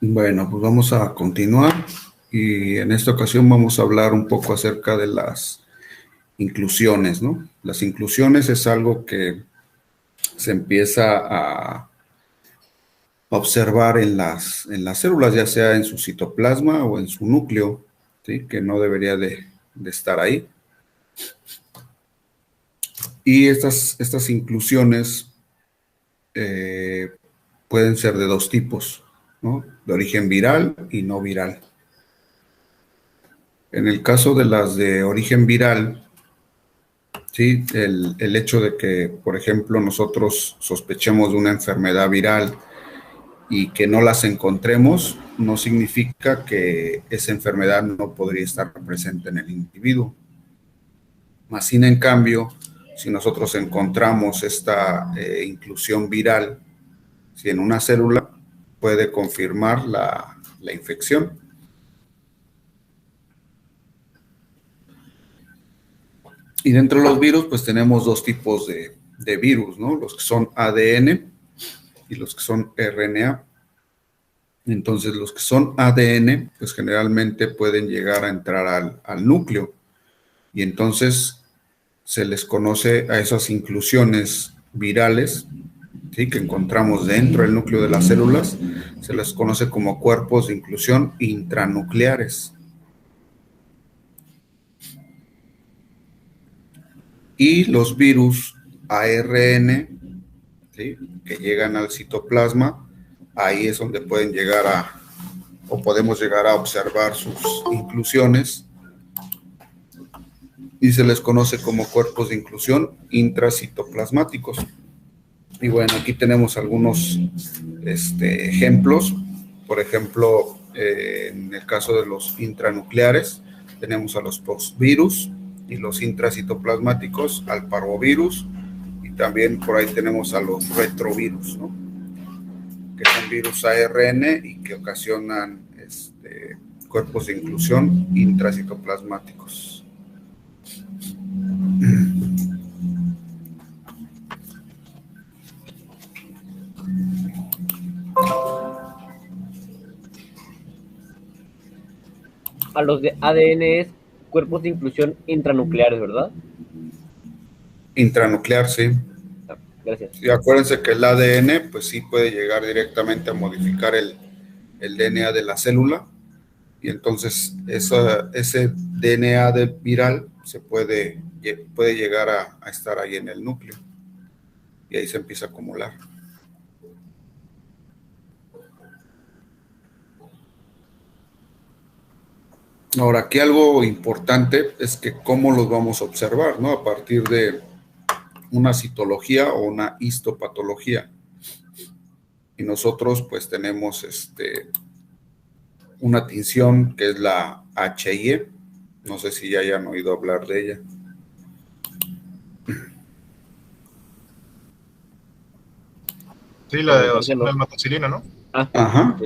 Bueno, pues vamos a continuar y en esta ocasión vamos a hablar un poco acerca de las inclusiones, ¿no? Las inclusiones es algo que se empieza a observar en las células, ya sea en su citoplasma o en su núcleo, ¿sí? Que no debería de estar ahí. Y estas inclusiones pueden ser de dos tipos, ¿no? De origen viral y no viral. En el caso de las de origen viral, sí, el hecho de que, por ejemplo, nosotros sospechemos de una enfermedad viral y que no las encontremos, no significa que esa enfermedad no podría estar presente en el individuo. Más sin en cambio, si nosotros encontramos esta inclusión viral, si en una célula puede confirmar la infección. Y dentro de los virus, pues tenemos dos tipos de virus, ¿no? Los que son ADN y los que son RNA. Entonces, los que son ADN, pues generalmente pueden llegar a entrar al núcleo y entonces se les conoce a esas inclusiones virales, ¿sí? Que encontramos dentro del núcleo de las células, se les conoce como cuerpos de inclusión intranucleares. Y los virus ARN, ¿sí? Que llegan al citoplasma, ahí es donde pueden llegar o podemos llegar a observar sus inclusiones y se les conoce como cuerpos de inclusión intracitoplasmáticos. Y bueno, aquí tenemos algunos ejemplos. Por ejemplo, en el caso de los intranucleares, tenemos a los postvirus y los intracitoplasmáticos, al parvovirus, y también por ahí tenemos a los retrovirus, ¿no? Que son virus ARN y que ocasionan cuerpos de inclusión intracitoplasmáticos. A los de ADN es cuerpos de inclusión intranucleares, ¿verdad? Intranuclear, sí. Gracias. Y acuérdense que el ADN, pues sí puede llegar directamente a modificar el DNA de la célula, y entonces ese DNA viral puede llegar a estar ahí en el núcleo, y ahí se empieza a acumular. Ahora, aquí algo importante es que cómo los vamos a observar, ¿no? A partir de una citología o una histopatología. Y nosotros pues tenemos una tinción que es la HIE. No sé si ya hayan oído hablar de ella. Sí, la de hematoxilina, ¿no? Ajá.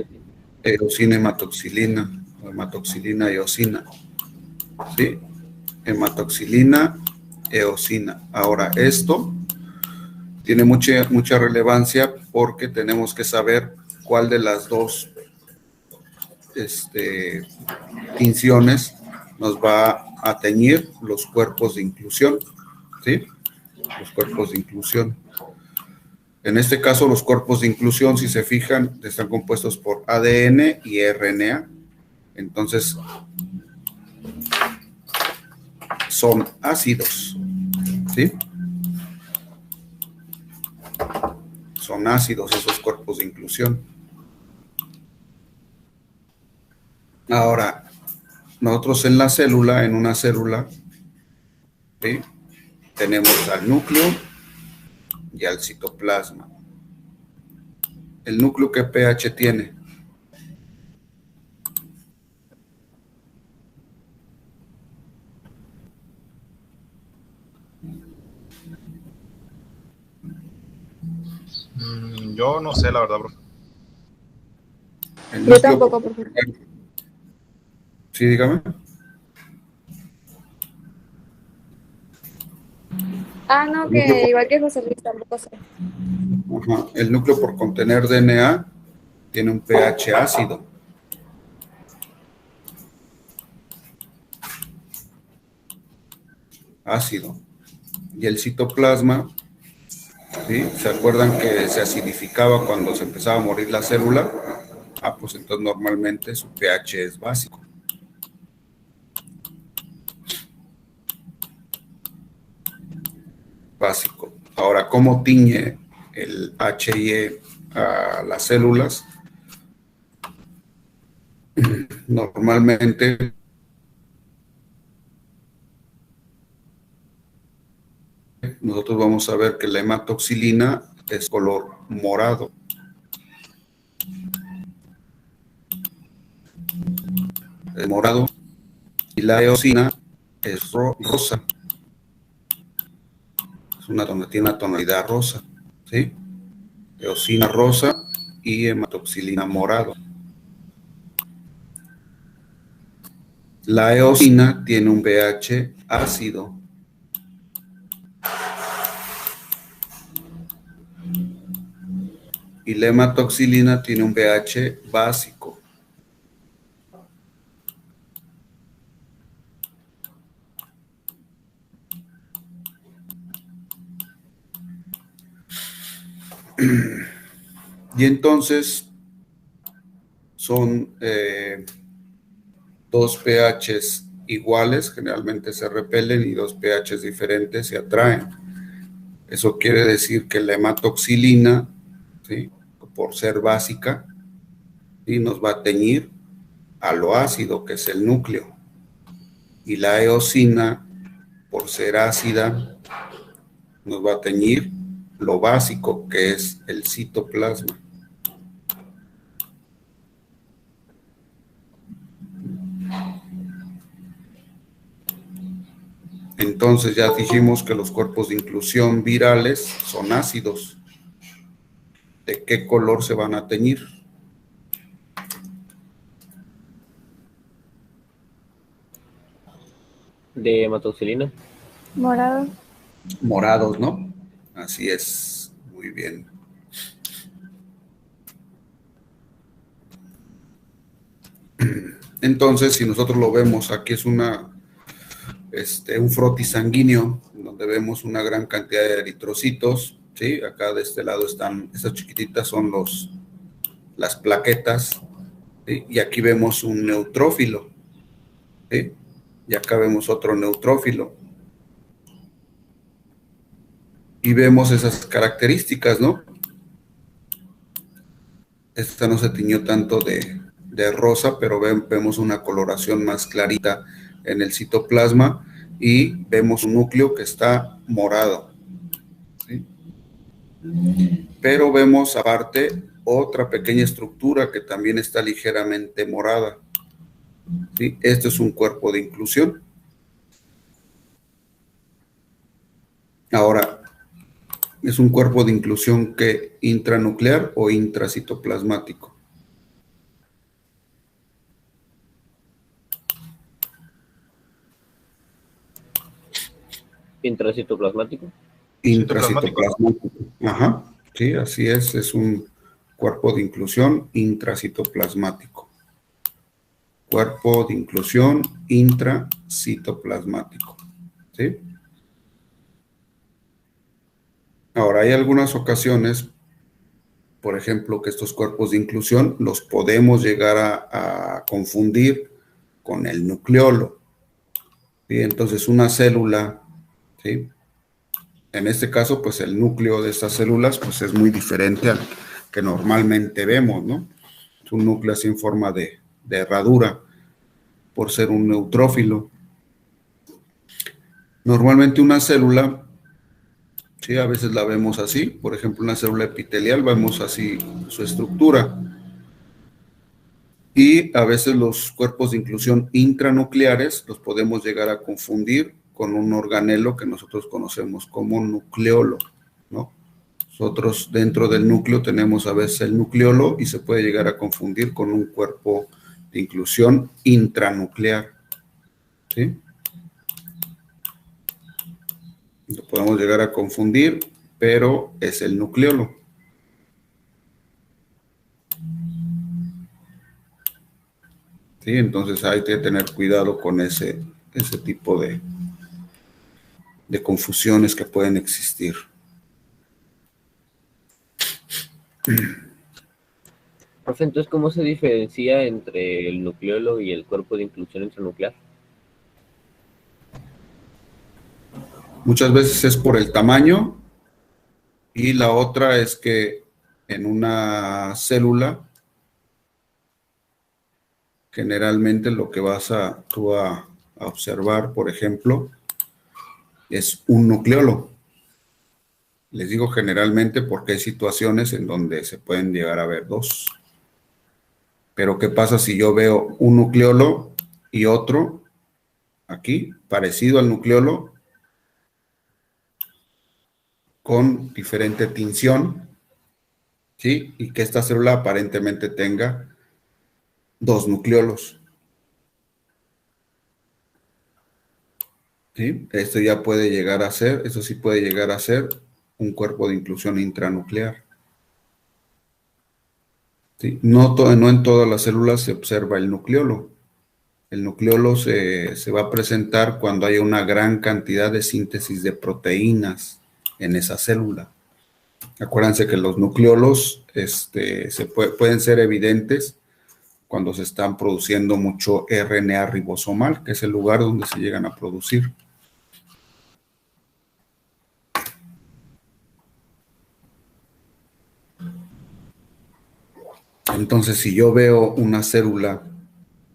Eosina, hematoxilina, hematoxilina, eosina. ¿Sí? Hematoxilina, eosina. Ahora, esto tiene mucha relevancia porque tenemos que saber cuál de las dos tinciones nos va a teñir los cuerpos de inclusión, ¿sí? Los cuerpos de inclusión. En este caso, los cuerpos de inclusión, si se fijan, están compuestos por ADN y RNA. Entonces, son ácidos, ¿sí? Son ácidos esos cuerpos de inclusión. Ahora, nosotros en una célula, ¿sí? Tenemos al núcleo y al citoplasma. ¿El núcleo qué pH tiene? Yo no sé, la verdad, bro. Yo tampoco, profesor. Sí, dígame. No, que igual que José Luis tampoco sé. Ajá. El núcleo por contener DNA tiene un pH ácido. Ácido. Y el citoplasma, ¿sí? ¿Se acuerdan que se acidificaba cuando se empezaba a morir la célula? Ah, pues entonces normalmente su pH es básico. Básico. Ahora, ¿cómo tiñe el HIE a las células? Normalmente nosotros vamos a ver que la hematoxilina es color morado. Es morado. Y la eosina es rosa. Tiene una tonalidad rosa. ¿Sí? Eosina rosa y hematoxilina morado. La eosina tiene un pH ácido. Y la hematoxilina tiene un pH básico. Y entonces son dos pHs iguales, generalmente se repelen, y dos pHs diferentes se atraen. Eso quiere decir que la hematoxilina, ¿sí?, por ser básica, ¿sí?, nos va a teñir a lo ácido, que es el núcleo. Y la eosina, por ser ácida, nos va a teñir lo básico, que es el citoplasma. Entonces ya dijimos que los cuerpos de inclusión virales son ácidos. ¿De qué color se van a teñir? De hematoxilina. Morado. Morados, ¿no? Así es, muy bien. Entonces, si nosotros lo vemos, aquí es un frotis sanguíneo, donde vemos una gran cantidad de eritrocitos, ¿sí? Acá de este lado están, estas chiquititas son las plaquetas, ¿sí? Y aquí vemos un neutrófilo, ¿sí? Y acá vemos otro neutrófilo. Y vemos esas características, ¿no? Esta no se tiñó tanto de rosa, pero vemos una coloración más clarita en el citoplasma y vemos un núcleo que está morado, ¿sí? Pero vemos aparte otra pequeña estructura que también está ligeramente morada, ¿sí? Este es un cuerpo de inclusión. Ahora, ¿es un cuerpo de inclusión que intranuclear o intracitoplasmático? Intracitoplasmático. Intracitoplasmático. Ajá, sí, así es un cuerpo de inclusión intracitoplasmático. Cuerpo de inclusión intracitoplasmático, ¿sí? Ahora, hay algunas ocasiones, por ejemplo, que estos cuerpos de inclusión los podemos llegar a confundir con el nucleolo, ¿sí? Entonces, una célula, ¿sí?, en este caso, pues el núcleo de estas células pues es muy diferente al que normalmente vemos, ¿no? Es un núcleo así en forma de herradura, por ser un neutrófilo. Normalmente una célula, sí, a veces la vemos así, por ejemplo, una célula epitelial, vemos así su estructura. Y a veces los cuerpos de inclusión intranucleares los podemos llegar a confundir con un organelo que nosotros conocemos como nucleolo, ¿no? Nosotros dentro del núcleo tenemos a veces el nucleolo y se puede llegar a confundir con un cuerpo de inclusión intranuclear, ¿sí? Lo podemos llegar a confundir, pero es el nucleolo. ¿sí? Entonces hay que tener cuidado con ese tipo de confusiones que pueden existir. Profe, entonces, ¿cómo se diferencia entre el nucleolo y el cuerpo de inclusión intranuclear? Muchas veces es por el tamaño y la otra es que en una célula generalmente lo que vas tú a observar, por ejemplo, es un nucleolo. Les digo generalmente porque hay situaciones en donde se pueden llegar a ver dos. Pero ¿qué pasa si yo veo un nucleolo y otro aquí, parecido al nucleolo, con diferente tinción, ¿sí? Y que esta célula aparentemente tenga dos nucleolos, ¿sí? Esto ya puede llegar a ser, eso sí puede llegar a ser un cuerpo de inclusión intranuclear, ¿sí? No en todas las células se observa el nucleolo. El nucleolo se va a presentar cuando haya una gran cantidad de síntesis de proteínas en esa célula. Acuérdense que los nucleolos pueden ser evidentes cuando se están produciendo mucho RNA ribosomal, que es el lugar donde se llegan a producir. Entonces, si yo veo una célula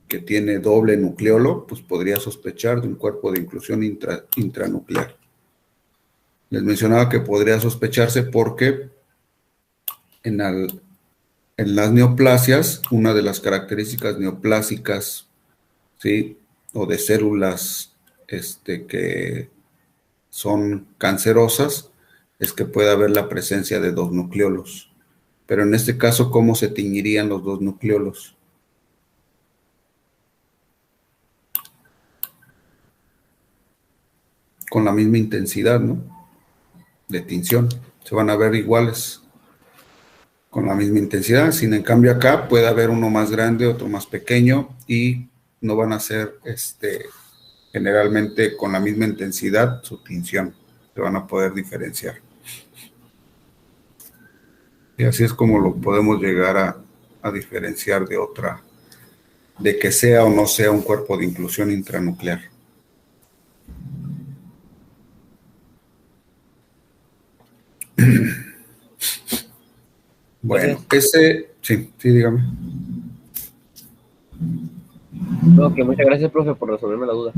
que tiene doble nucleolo, pues podría sospechar de un cuerpo de inclusión intranuclear. Les mencionaba que podría sospecharse porque en las neoplasias, una de las características neoplásicas, ¿sí? O de células que son cancerosas, es que puede haber la presencia de dos nucleolos. Pero en este caso, ¿cómo se teñirían los dos nucleolos? Con la misma intensidad, ¿no? De tinción. Se van a ver iguales con la misma intensidad. Sin en cambio acá puede haber uno más grande, otro más pequeño y no van a ser generalmente con la misma intensidad su tinción. Se van a poder diferenciar. Y así es como lo podemos llegar a diferenciar de que sea o no sea un cuerpo de inclusión intranuclear. Bueno, sí, dígame. Ok, muchas gracias, profe, por resolverme la duda.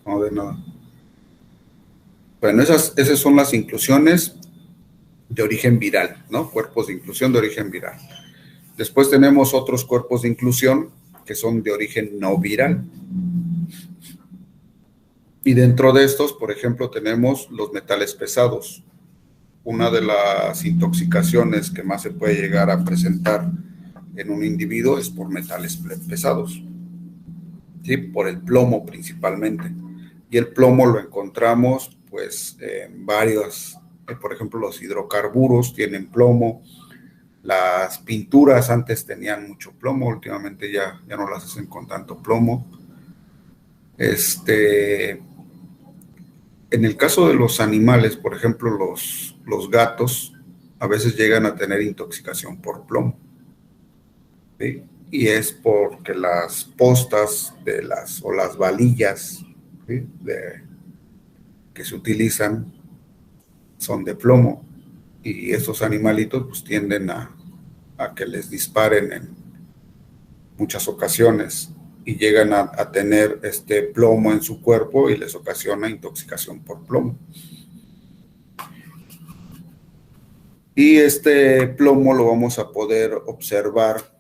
No, de nada. Bueno, esas son las inclusiones de origen viral, ¿no? Cuerpos de inclusión de origen viral. Después tenemos otros cuerpos de inclusión que son de origen no viral. Y dentro de estos, por ejemplo, tenemos los metales pesados. Una de las intoxicaciones que más se puede llegar a presentar en un individuo es por metales pesados, ¿sí? Por el plomo principalmente. Y el plomo lo encontramos pues en varios, por ejemplo, los hidrocarburos tienen plomo, las pinturas antes tenían mucho plomo, últimamente ya no las hacen con tanto plomo. En el caso de los animales, por ejemplo, los gatos a veces llegan a tener intoxicación por plomo, ¿sí? Y es porque las postas o las valillas, ¿sí? Que se utilizan son de plomo y estos animalitos pues tienden a que les disparen en muchas ocasiones y llegan a tener plomo en su cuerpo y les ocasiona intoxicación por plomo. Y este plomo lo vamos a poder observar,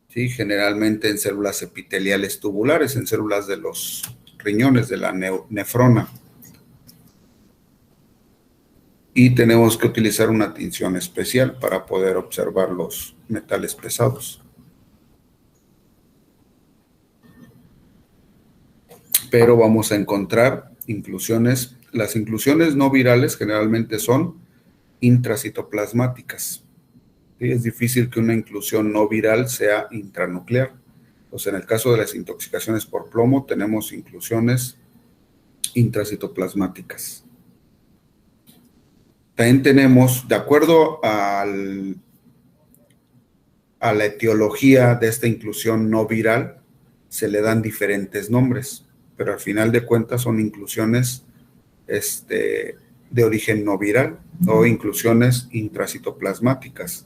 ¿sí? Generalmente en células epiteliales tubulares, en células de los riñones, de la nefrona. Y tenemos que utilizar una tinción especial para poder observar los metales pesados. Pero vamos a encontrar inclusiones. Las inclusiones no virales generalmente son intracitoplasmáticas. ¿Sí? Es difícil que una inclusión no viral sea intranuclear. Pues en el caso de las intoxicaciones por plomo tenemos inclusiones intracitoplasmáticas. También tenemos, de acuerdo a la etiología de esta inclusión no viral, se le dan diferentes nombres, pero al final de cuentas son inclusiones de origen no viral o inclusiones intracitoplasmáticas.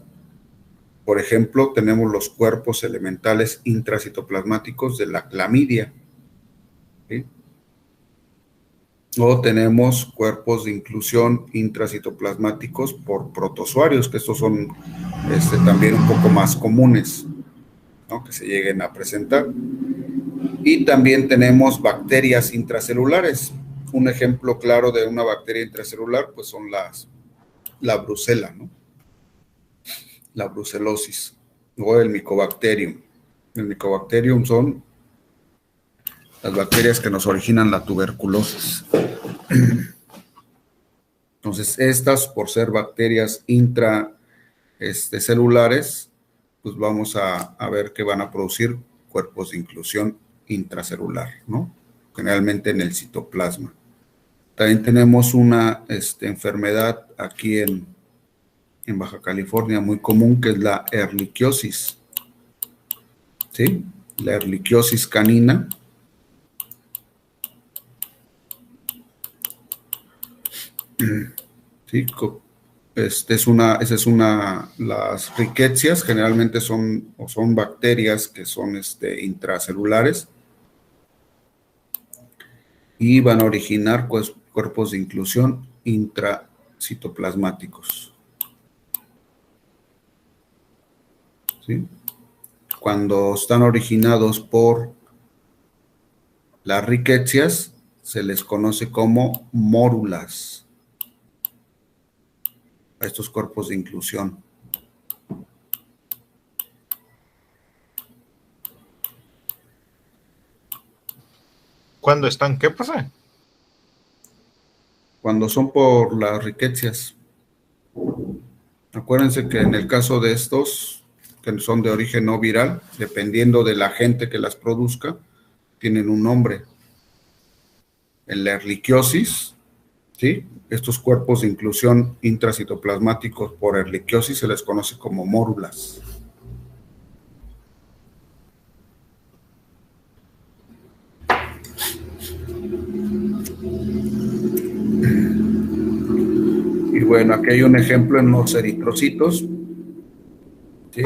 Por ejemplo, tenemos los cuerpos elementales intracitoplasmáticos de la clamidia, ¿sí? O tenemos cuerpos de inclusión intracitoplasmáticos por protozoarios, que estos son también un poco más comunes, ¿no?, que se lleguen a presentar. Y también tenemos bacterias intracelulares. Un ejemplo claro de una bacteria intracelular, pues son la brucela, ¿no?, la brucelosis, o el Mycobacterium. El Mycobacterium son las bacterias que nos originan la tuberculosis. Entonces, estas, por ser bacterias intracelulares, pues vamos a ver que van a producir cuerpos de inclusión intracelular, ¿no?, generalmente en el citoplasma. También tenemos una enfermedad aquí en Baja California muy común, que es la erliquiosis, ¿sí? La erliquiosis canina. Sí, las ricketsias generalmente son bacterias que son intracelulares y van a originar pues cuerpos de inclusión intracitoplasmáticos, ¿sí? Cuando están originados por las ricketsias, se les conoce como mórulas a estos cuerpos de inclusión. ¿Cuándo están qué, profe? Cuando son por las ricketsias. Acuérdense que en el caso de estos, que son de origen no viral, dependiendo del agente que las produzca, tienen un nombre. En la erliquiosis, ¿sí?, estos cuerpos de inclusión intracitoplasmáticos por erliquiosis se les conoce como mórulas. Y bueno, aquí hay un ejemplo en los eritrocitos, ¿sí?,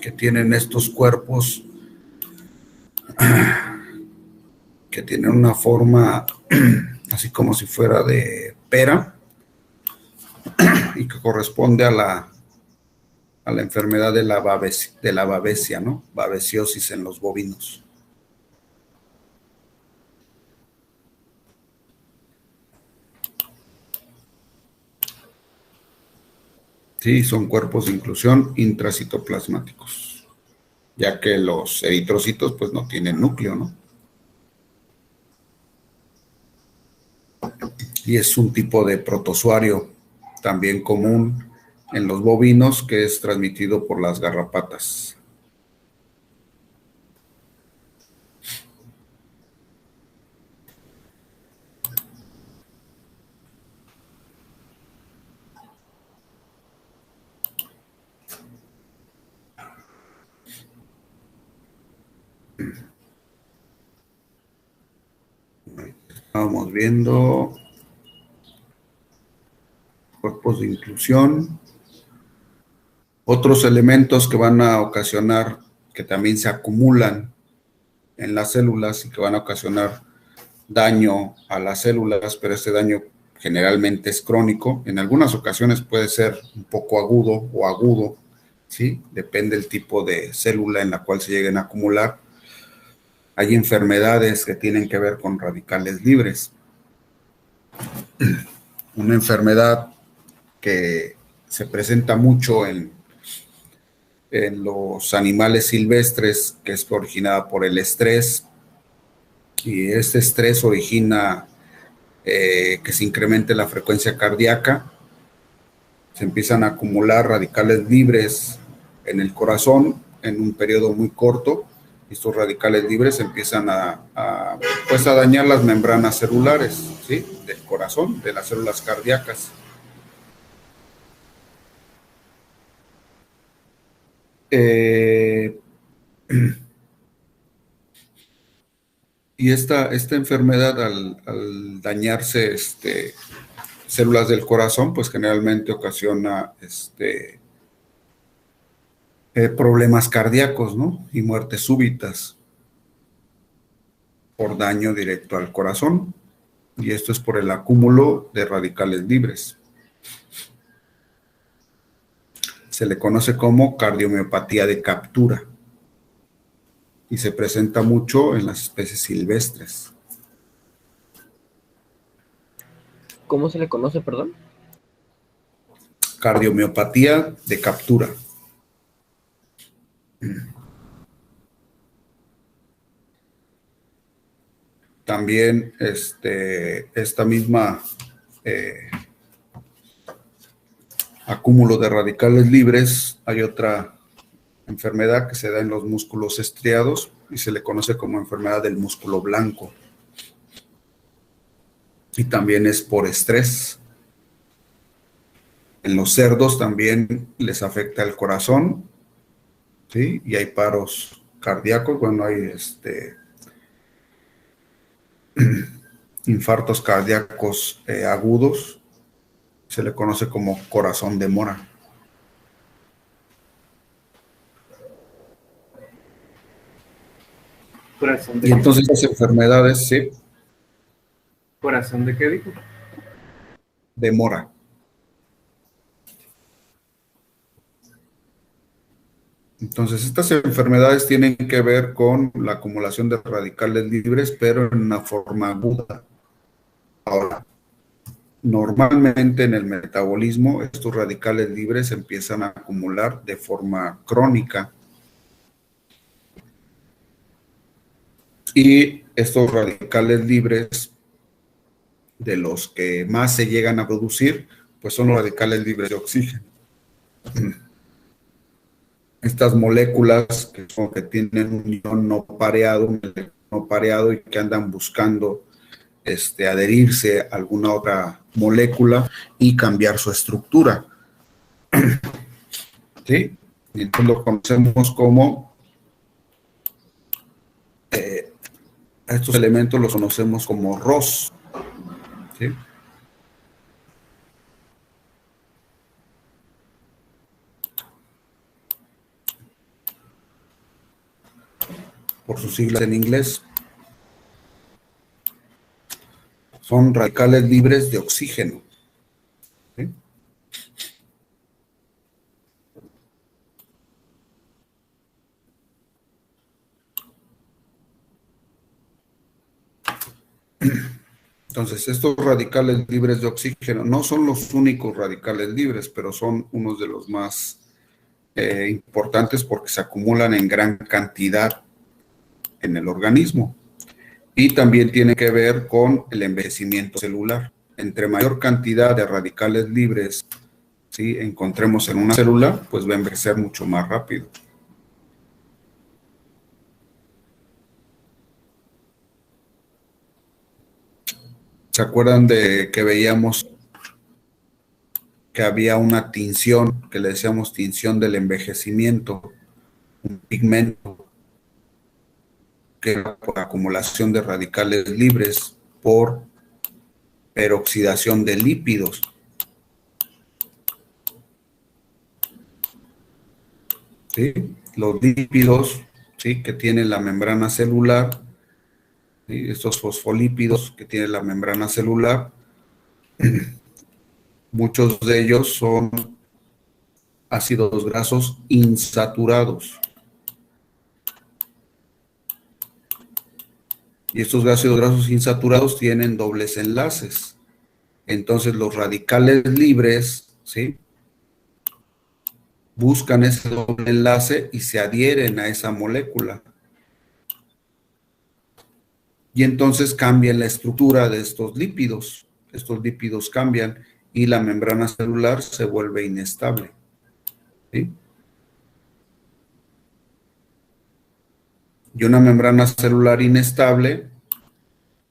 que tienen estos cuerpos que tienen una forma así como si fuera de pera y que corresponde a la enfermedad de la babesia, ¿no?, babesiosis en los bovinos. Sí, son cuerpos de inclusión intracitoplasmáticos, ya que los eritrocitos pues no tienen núcleo, ¿no? Y es un tipo de protozoario también común en los bovinos, que es transmitido por las garrapatas. Estamos viendo cuerpos de inclusión. Otros elementos que van a ocasionar, que también se acumulan en las células y que van a ocasionar daño a las células, pero este daño generalmente es crónico. En algunas ocasiones puede ser un poco agudo o agudo, ¿sí? Depende del tipo de célula en la cual se lleguen a acumular. Hay enfermedades que tienen que ver con radicales libres. Una enfermedad que se presenta mucho en los animales silvestres, que es originada por el estrés, y este estrés origina que se incremente la frecuencia cardíaca, se empiezan a acumular radicales libres en el corazón en un periodo muy corto, Estos radicales libres empiezan pues a dañar las membranas celulares, ¿sí? Del corazón, de las células cardíacas. Y esta enfermedad, al dañarse células del corazón, pues generalmente ocasiona problemas cardíacos, ¿no? Y muertes súbitas por daño directo al corazón. Y esto es por el acúmulo de radicales libres. Se le conoce como cardiomiopatía de captura y se presenta mucho en las especies silvestres. ¿Cómo se le conoce, perdón? Cardiomiopatía de captura. También esta misma acúmulo de radicales libres, hay otra enfermedad que se da en los músculos estriados y se le conoce como enfermedad del músculo blanco. Y también es por estrés. En los cerdos también les afecta el corazón, ¿sí? Y hay paros cardíacos, bueno, hay infartos cardíacos agudos, se le conoce como corazón de mora. ¿Corazón de Y qué? entonces las enfermedades, sí, ¿Corazón de qué dijo? de mora. Entonces, estas enfermedades tienen que ver con la acumulación de radicales libres, pero en una forma aguda. Ahora, normalmente en el metabolismo, estos radicales libres empiezan a acumular de forma crónica. Y estos radicales libres, de los que más se llegan a producir, pues son los radicales libres de oxígeno. Estas moléculas que tienen un ion no pareado, un electrón no pareado y que andan buscando adherirse a alguna otra molécula y cambiar su estructura. ¿Sí? Y entonces lo conocemos como, estos elementos los conocemos como ROS. ¿Sí? Por sus siglas en inglés. Son radicales libres de oxígeno. ¿Sí? Entonces, estos radicales libres de oxígeno no son los únicos radicales libres, pero son unos de los más importantes porque se acumulan en gran cantidad en el organismo. Y también tiene que ver con el envejecimiento celular. Entre mayor cantidad de radicales libres, ¿sí?, encontremos en una célula, pues va a envejecer mucho más rápido. ¿Se acuerdan de que veíamos que había una tinción, que le decíamos tinción del envejecimiento, un pigmento, que era por acumulación de radicales libres, por peroxidación de lípidos? ¿Sí? Los lípidos, ¿sí?, que tienen la membrana celular, ¿sí?, estos fosfolípidos que tiene la membrana celular, muchos de ellos son ácidos grasos insaturados. Y estos ácidos grasos insaturados tienen dobles enlaces. Entonces los radicales libres, ¿sí?, buscan ese doble enlace y se adhieren a esa molécula. Y entonces cambian la estructura de estos lípidos. Estos lípidos cambian y la membrana celular se vuelve inestable. ¿Sí? Y una membrana celular inestable,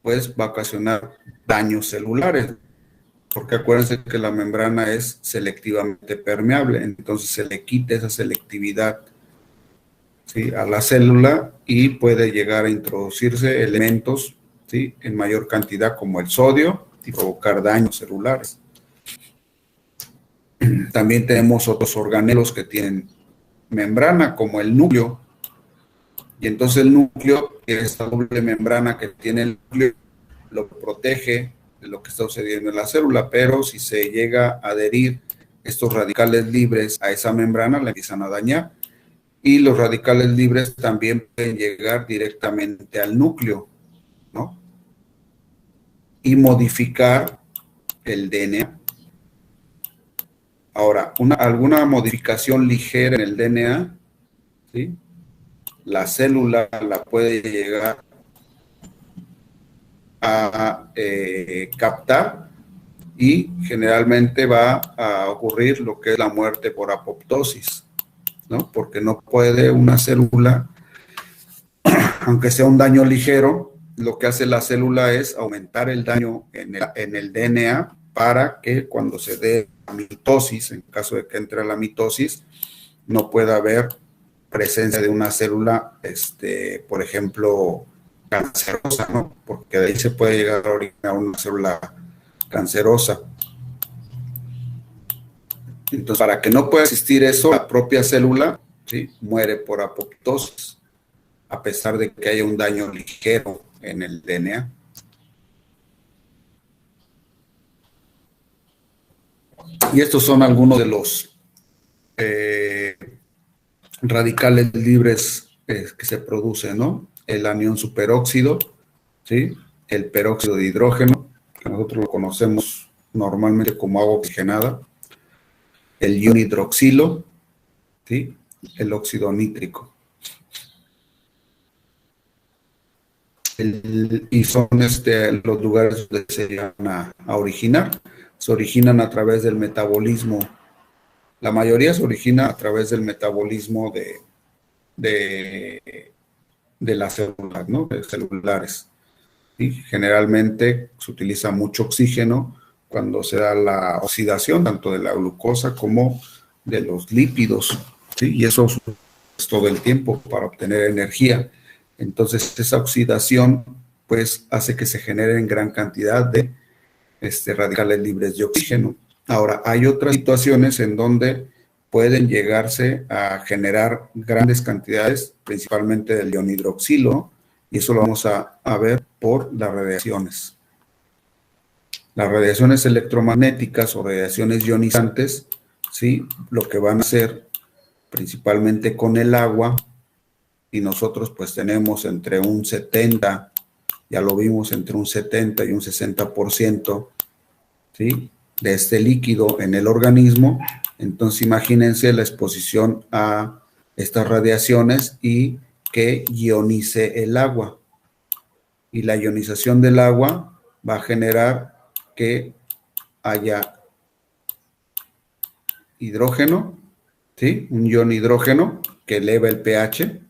pues va a ocasionar daños celulares, porque acuérdense que la membrana es selectivamente permeable, entonces se le quita esa selectividad, ¿sí?, a la célula y puede llegar a introducirse elementos, ¿sí?, en mayor cantidad como el sodio y provocar daños celulares. También tenemos otros organelos que tienen membrana, como el núcleo, y entonces el núcleo, esta doble membrana que tiene el núcleo, lo protege de lo que está sucediendo en la célula, pero si se llega a adherir estos radicales libres a esa membrana, la empiezan a dañar, y los radicales libres también pueden llegar directamente al núcleo, ¿no?, y modificar el DNA. Ahora, alguna modificación ligera en el DNA, ¿sí?, la célula la puede llegar a captar y generalmente va a ocurrir lo que es la muerte por apoptosis, ¿no? Porque no puede una célula, aunque sea un daño ligero, lo que hace la célula es aumentar el daño en el DNA para que cuando se dé la mitosis, en caso de que entre la mitosis, no pueda haber presencia de una célula, por ejemplo, cancerosa, ¿no? Porque de ahí se puede llegar a originar una célula cancerosa. Entonces, para que no pueda existir eso, la propia célula, ¿sí?, muere por apoptosis, a pesar de que haya un daño ligero en el DNA. Y estos son algunos de los radicales libres que se producen, ¿no? El anión superóxido, ¿sí?, el peróxido de hidrógeno, que nosotros lo conocemos normalmente como agua oxigenada, el ion hidroxilo, ¿sí?, el óxido nítrico. Y son los lugares donde se llegan a originar. Se originan a través del metabolismo. La mayoría se origina a través del metabolismo de las células, ¿no?, de celulares. Y generalmente se utiliza mucho oxígeno cuando se da la oxidación, tanto de la glucosa como de los lípidos, ¿sí? Y eso es todo el tiempo para obtener energía. Entonces, esa oxidación, pues, hace que se generen gran cantidad de radicales libres de oxígeno. Ahora, hay otras situaciones en donde pueden llegarse a generar grandes cantidades, principalmente del ion hidroxilo, y eso lo vamos a ver por las radiaciones. Las radiaciones electromagnéticas o radiaciones ionizantes, ¿sí?, lo que van a hacer principalmente con el agua, y nosotros pues tenemos entre un 70, ya lo vimos, entre un 70 y un 60%, ¿sí?, de este líquido en el organismo. Entonces imagínense la exposición a estas radiaciones y que ionice el agua. Y la ionización del agua va a generar que haya hidrógeno, ¿sí?, un ion hidrógeno que eleva el pH,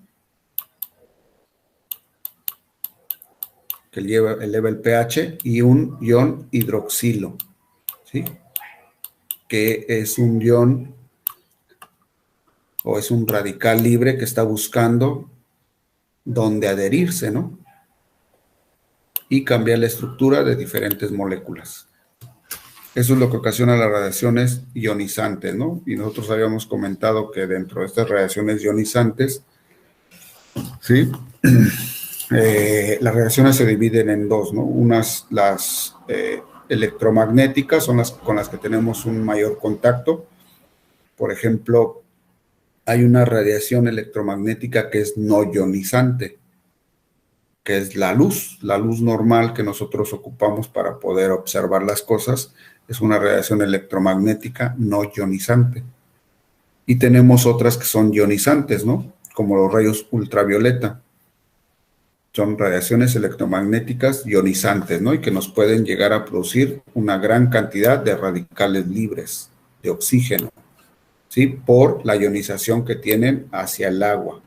eleva el pH, y un ion hidroxilo, ¿sí?, que es un ion o es un radical libre que está buscando dónde adherirse, ¿no?, y cambiar la estructura de diferentes moléculas. Eso es lo que ocasiona las radiaciones ionizantes, ¿no? Y nosotros habíamos comentado que dentro de estas radiaciones ionizantes, ¿sí?, las radiaciones se dividen en dos, ¿no? Unas, las electromagnéticas, son las con las que tenemos un mayor contacto. Por ejemplo, hay una radiación electromagnética que es no ionizante, que es la luz normal que nosotros ocupamos para poder observar las cosas. Es una radiación electromagnética no ionizante. Y tenemos otras que son ionizantes, ¿no?, como los rayos ultravioleta. Son radiaciones electromagnéticas ionizantes, ¿no?, y que nos pueden llegar a producir una gran cantidad de radicales libres de oxígeno, ¿sí?, por la ionización que tienen hacia el agua.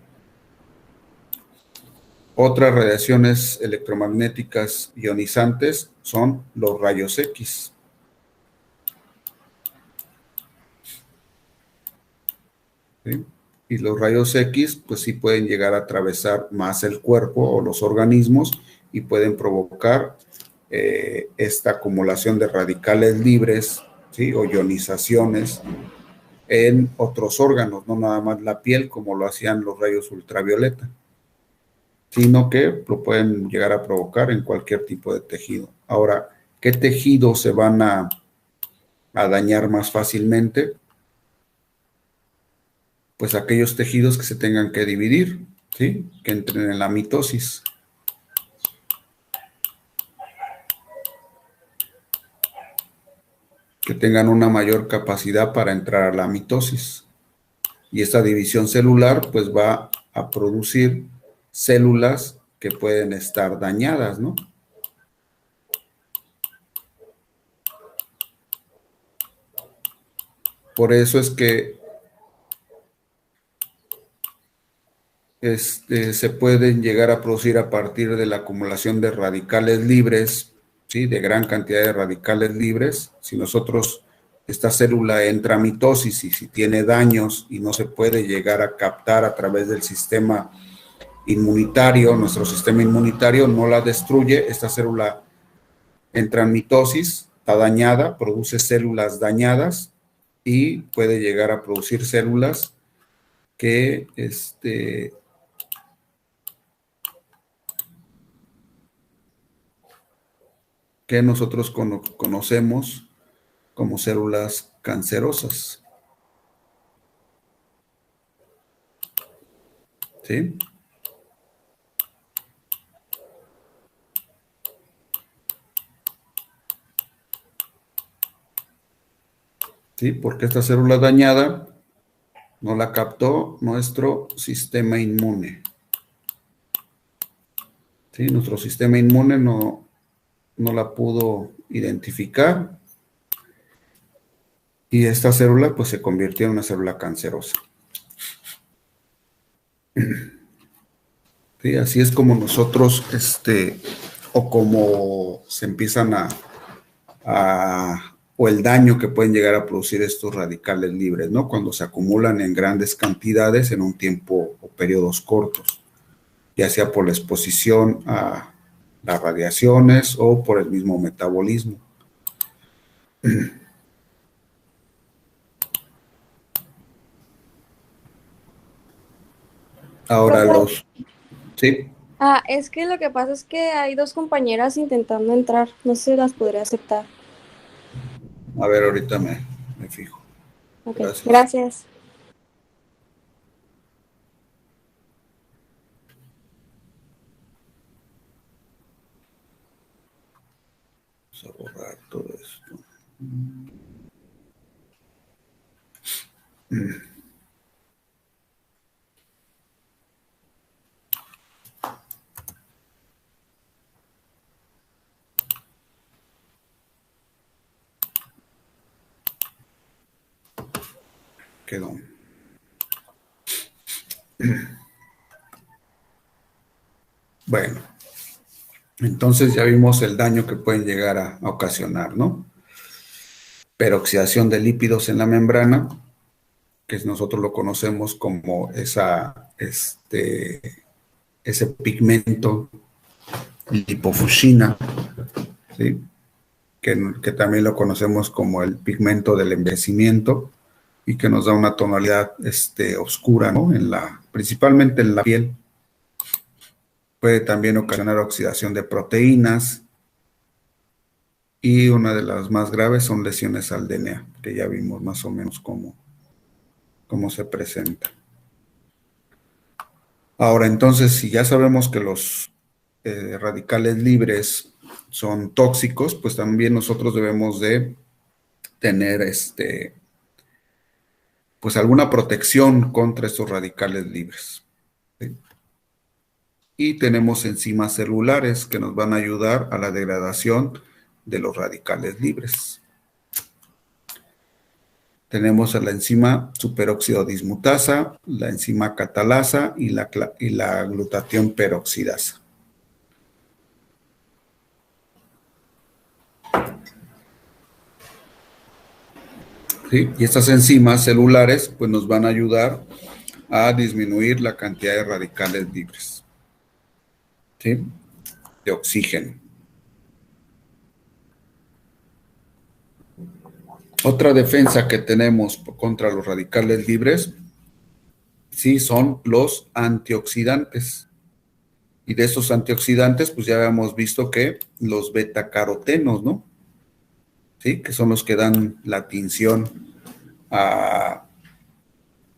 Otras radiaciones electromagnéticas ionizantes son los rayos X. ¿Sí? Y los rayos X, pues sí pueden llegar a atravesar más el cuerpo o los organismos y pueden provocar esta acumulación de radicales libres, ¿sí? O ionizaciones en otros órganos, no nada más la piel, como lo hacían los rayos ultravioleta, sino que lo pueden llegar a provocar en cualquier tipo de tejido. Ahora, ¿qué tejidos se van a dañar más fácilmente? Pues aquellos tejidos que se tengan que dividir, ¿sí? Que entren en la mitosis. Que tengan una mayor capacidad para entrar a la mitosis. Y esta división celular, pues va a producir células que pueden estar dañadas, ¿no? Por eso es que se pueden llegar a producir a partir de la acumulación de radicales libres, ¿sí? De gran cantidad de radicales libres. Si nosotros, esta célula entra a mitosis y si tiene daños y no se puede llegar a captar a través del sistema inmunitario, nuestro sistema inmunitario no la destruye, esta célula entra en mitosis, está dañada, produce células dañadas y puede llegar a producir células que que nosotros conocemos como células cancerosas. ¿Sí? ¿Sí? Porque esta célula dañada no la captó nuestro sistema inmune. ¿Sí? Nuestro sistema inmune no la pudo identificar y esta célula pues se convirtió en una célula cancerosa. ¿Sí? Así es como nosotros, o como se empiezan o el daño que pueden llegar a producir estos radicales libres, ¿no? Cuando se acumulan en grandes cantidades en un tiempo o periodos cortos, ya sea por la exposición a las radiaciones o por el mismo metabolismo. Ahora ¿sí? Es que lo que pasa es que hay dos compañeras intentando entrar. No sé si las podría aceptar. A ver, ahorita me fijo. Ok, Gracias. gracias. Vamos a borrar todo esto. Quedó. Bueno, entonces ya vimos el daño que pueden llegar a ocasionar, ¿no? Peroxidación de lípidos en la membrana, que nosotros lo conocemos como ese pigmento lipofuscina, ¿sí? Que también lo conocemos como el pigmento del envejecimiento y que nos da una tonalidad oscura, ¿no? Principalmente en la piel. Puede también ocasionar oxidación de proteínas y una de las más graves son lesiones al DNA, que ya vimos más o menos cómo se presenta. Ahora, entonces, si ya sabemos que los radicales libres son tóxicos, pues también nosotros debemos de tener pues alguna protección contra estos radicales libres. ¿Sí? Y tenemos enzimas celulares que nos van a ayudar a la degradación de los radicales libres. tenemos a la enzima superóxido dismutasa, la enzima catalasa y la glutatión peroxidasa. ¿Sí? Y estas enzimas celulares pues nos van a ayudar a disminuir la cantidad de radicales libres, ¿sí? De oxígeno. Otra defensa que tenemos contra los radicales libres, sí, son los antioxidantes. Y de esos antioxidantes, pues ya habíamos visto que los betacarotenos, ¿no? Sí, que son los que dan la tinción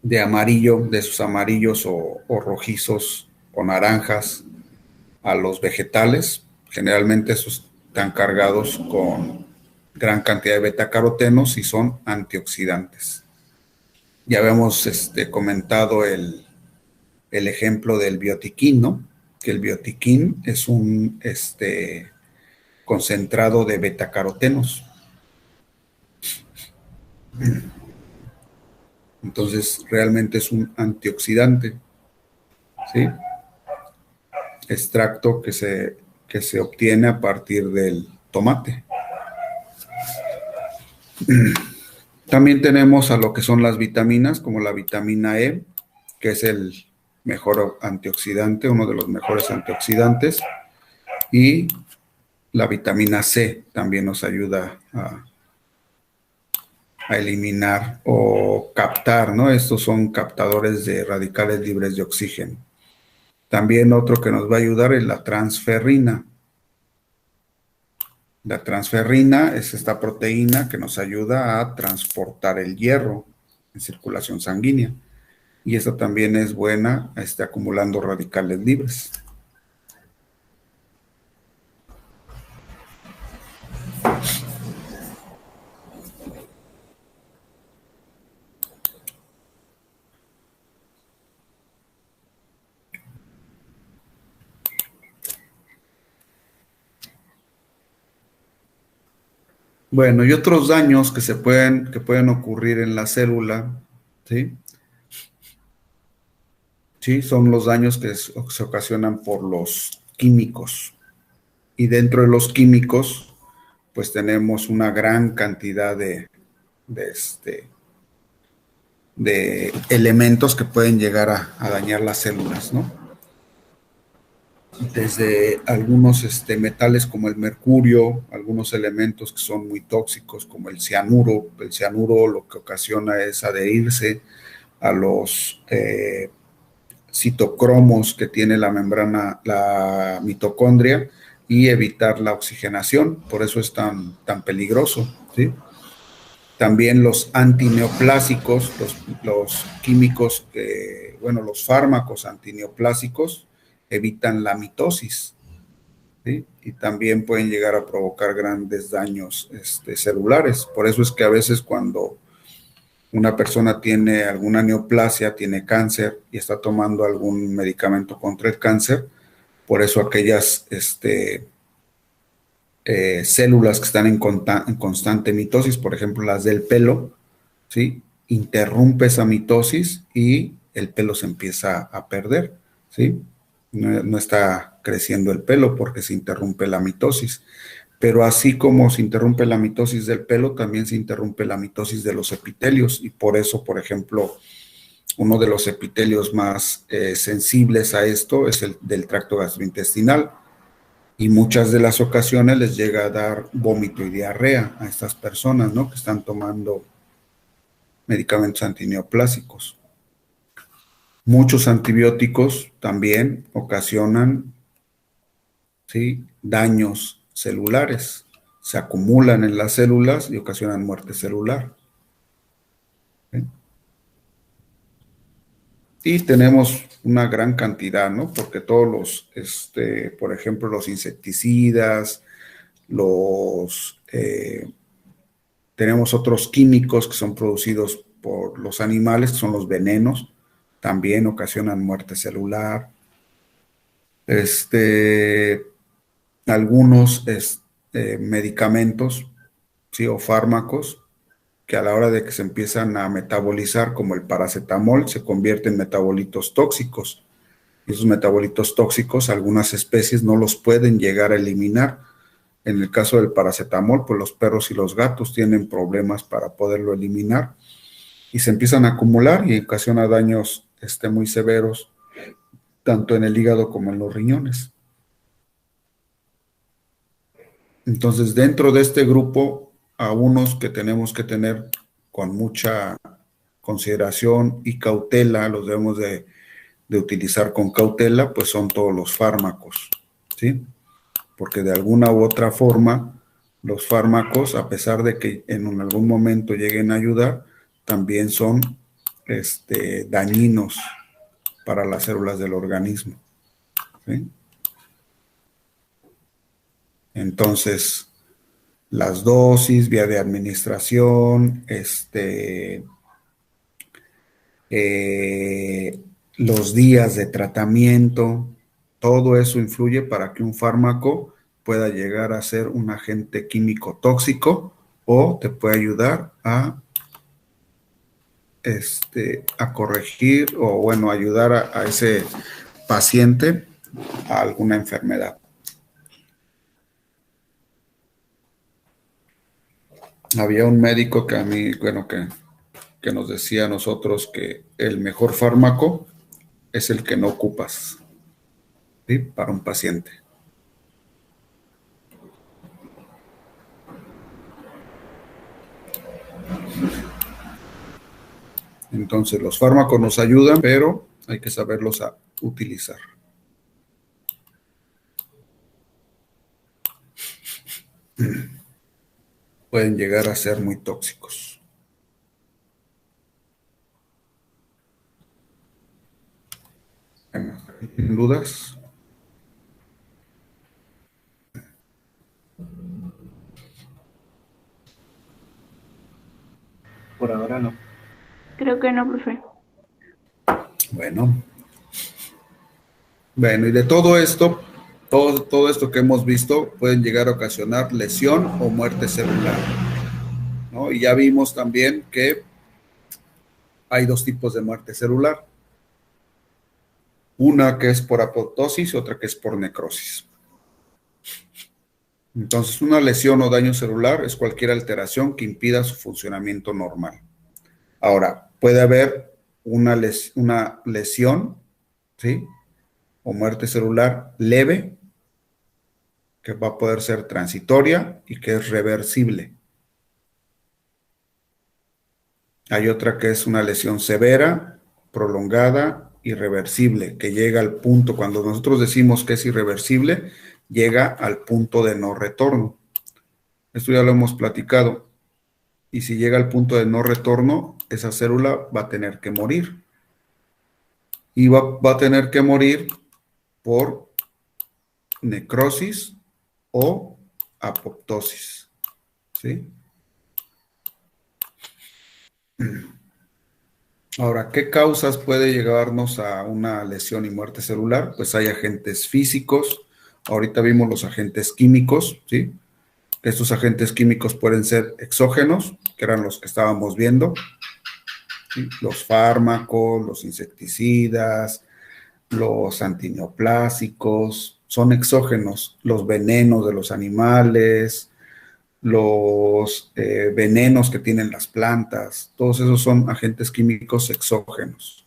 de amarillo, de esos amarillos o rojizos o naranjas a los vegetales. Generalmente esos están cargados con gran cantidad de betacarotenos y son antioxidantes. Ya habíamos comentado el ejemplo del biotiquín, ¿no? Que el biotiquín es un concentrado de betacarotenos. Entonces, realmente es un antioxidante, ¿sí? Extracto que se obtiene a partir del tomate. También tenemos a lo que son las vitaminas, como la vitamina E, que es el mejor antioxidante, uno de los mejores antioxidantes, y la vitamina C también nos ayuda a eliminar o captar, ¿no? Estos son captadores de radicales libres de oxígeno. También otro que nos va a ayudar es la transferrina. La transferrina es esta proteína que nos ayuda a transportar el hierro en circulación sanguínea. Y esta también es buena, acumulando radicales libres. Bueno, y otros daños que pueden ocurrir en la célula, ¿sí? Sí, son los daños que se ocasionan por los químicos. Y dentro de los químicos, pues tenemos una gran cantidad de elementos que pueden llegar a dañar las células, ¿no? Desde algunos metales como el mercurio, algunos elementos que son muy tóxicos como el cianuro. El cianuro lo que ocasiona es adherirse a los citocromos que tiene la membrana, la mitocondria, y evitar la oxigenación. Por eso es tan peligroso, ¿sí? También los antineoplásicos, los químicos, los fármacos antineoplásicos evitan la mitosis, ¿sí? Y también pueden llegar a provocar grandes daños celulares. Por eso es que a veces cuando una persona tiene alguna neoplasia, tiene cáncer y está tomando algún medicamento contra el cáncer, por eso aquellas células que están en constante mitosis, por ejemplo las del pelo, ¿sí? Interrumpe esa mitosis y el pelo se empieza a perder, ¿sí? No está creciendo el pelo porque se interrumpe la mitosis. Pero así como se interrumpe la mitosis del pelo, también se interrumpe la mitosis de los epitelios. Y por eso, por ejemplo, uno de los epitelios más sensibles a esto es el del tracto gastrointestinal. Y muchas de las ocasiones les llega a dar vómito y diarrea a estas personas, ¿no? Que están tomando medicamentos antineoplásicos. Muchos antibióticos también ocasionan, ¿sí?, daños celulares. Se acumulan en las células y ocasionan muerte celular. ¿Sí? Y tenemos una gran cantidad, ¿no? Porque todos los, por ejemplo, los insecticidas, tenemos otros químicos que son producidos por los animales, que son los venenos, también ocasionan muerte celular. Algunos medicamentos, ¿sí?, o fármacos que a la hora de que se empiezan a metabolizar, como el paracetamol, se convierten en metabolitos tóxicos. Y esos metabolitos tóxicos, algunas especies no los pueden llegar a eliminar. En el caso del paracetamol, pues los perros y los gatos tienen problemas para poderlo eliminar y se empiezan a acumular y ocasiona daños muy severos, tanto en el hígado como en los riñones. Entonces, dentro de este grupo, a unos que tenemos que tener con mucha consideración y cautela, los debemos de utilizar con cautela, pues son todos los fármacos, ¿sí? Porque de alguna u otra forma, los fármacos, a pesar de que en algún momento lleguen a ayudar, también son dañinos para las células del organismo, ¿sí? Entonces, las dosis, vía de administración, los días de tratamiento, todo eso influye para que un fármaco pueda llegar a ser un agente químico tóxico o te puede ayudar a corregir o, bueno, ayudar a ese paciente a alguna enfermedad. Había un médico que a mí, bueno, que nos decía a nosotros que el mejor fármaco es el que no ocupas, ¿sí? Para un paciente. Entonces, los fármacos nos ayudan, pero hay que saberlos utilizar. Pueden llegar a ser muy tóxicos. ¿Tienen dudas? Por ahora no. Creo que no, profe. Bueno, y de todo esto, todo esto que hemos visto pueden llegar a ocasionar lesión o muerte celular, ¿no? Y ya vimos también que hay dos tipos de muerte celular. Una que es por apoptosis, otra que es por necrosis. Entonces, una lesión o daño celular es cualquier alteración que impida su funcionamiento normal. Ahora, puede haber una lesión, ¿sí? O muerte celular leve, que va a poder ser transitoria y que es reversible. Hay otra que es una lesión severa, prolongada, irreversible, que llega al punto, cuando nosotros decimos que es irreversible, llega al punto de no retorno. Esto ya lo hemos platicado. Y si llega al punto de no retorno, esa célula va a tener que morir. Y va a tener que morir por necrosis o apoptosis, ¿sí? Ahora, ¿qué causas puede llevarnos a una lesión y muerte celular? Pues hay agentes físicos. Ahorita vimos los agentes químicos, ¿sí? Estos agentes químicos pueden ser exógenos, que eran los que estábamos viendo, ¿sí? Los fármacos, los insecticidas, los antineoplásicos, son exógenos. Los venenos de los animales, los venenos que tienen las plantas, todos esos son agentes químicos exógenos,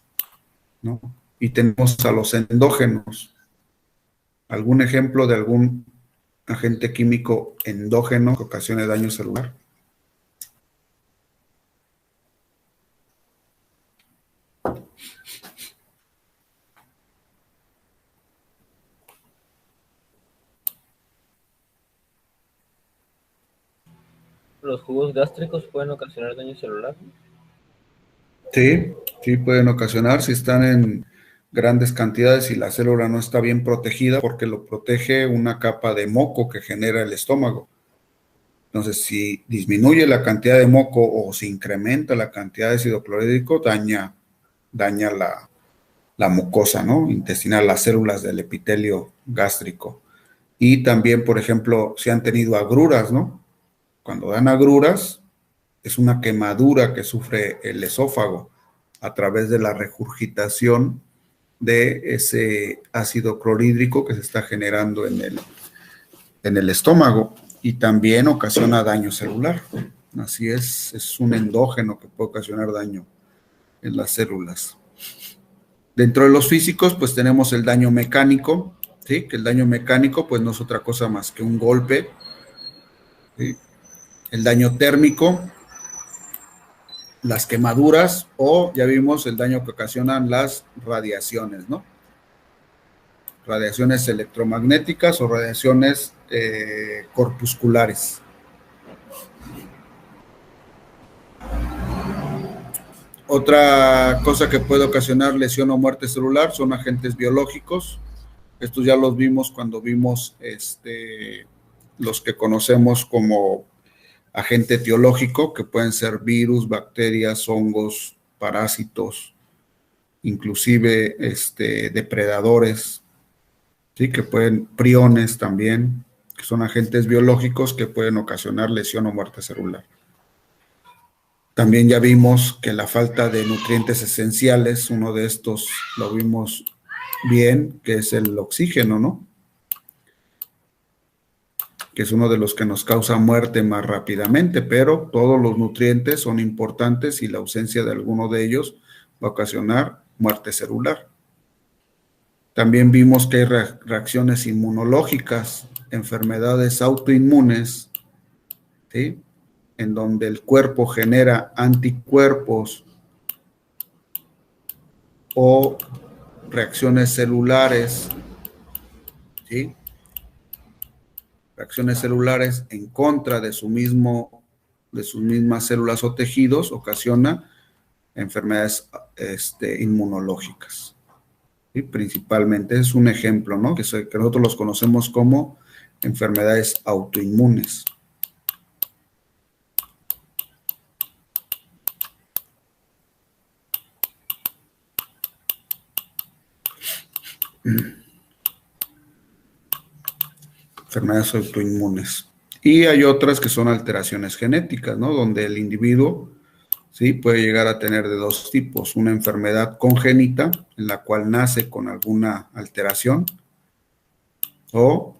¿no? Y tenemos a los endógenos. ¿Algún ejemplo de algún agente químico endógeno que ocasione daño celular? ¿Los jugos gástricos pueden ocasionar daño celular? Sí, sí pueden ocasionar si están en grandes cantidades y la célula no está bien protegida, porque lo protege una capa de moco que genera el estómago. Entonces, si disminuye la cantidad de moco o se incrementa la cantidad de ácido clorhídrico, daña la mucosa, ¿no? Intestinal, las células del epitelio gástrico. Y también, por ejemplo, si han tenido agruras, ¿no? Cuando dan agruras, es una quemadura que sufre el esófago a través de la regurgitación de ese ácido clorhídrico que se está generando en el estómago, y también ocasiona daño celular. Así es un endógeno que puede ocasionar daño en las células. Dentro de los físicos, pues tenemos el daño mecánico, ¿sí? Que el daño mecánico, pues no es otra cosa más que un golpe, ¿sí? El daño térmico, las quemaduras, o ya vimos el daño que ocasionan las radiaciones, ¿no? Radiaciones electromagnéticas o radiaciones corpusculares. Otra cosa que puede ocasionar lesión o muerte celular son agentes biológicos. Estos ya los vimos cuando vimos los que conocemos como agente etiológico, que pueden ser virus, bacterias, hongos, parásitos, inclusive depredadores, ¿sí? Que pueden, priones también, que son agentes biológicos que pueden ocasionar lesión o muerte celular. También ya vimos que la falta de nutrientes esenciales, uno de estos lo vimos bien, que es el oxígeno, ¿no? Que es uno de los que nos causa muerte más rápidamente, pero todos los nutrientes son importantes y la ausencia de alguno de ellos va a ocasionar muerte celular. También vimos que hay reacciones inmunológicas, enfermedades autoinmunes, ¿sí? En donde el cuerpo genera anticuerpos o reacciones celulares, ¿sí? Reacciones celulares en contra de sus mismas células o tejidos, ocasiona enfermedades inmunológicas. ¿Sí? Principalmente es un ejemplo, ¿no? Que nosotros los conocemos como enfermedades autoinmunes. Enfermedades autoinmunes. Y hay otras que son alteraciones genéticas, ¿no? Donde el individuo, ¿sí? Puede llegar a tener de dos tipos: una enfermedad congénita, en la cual nace con alguna alteración, o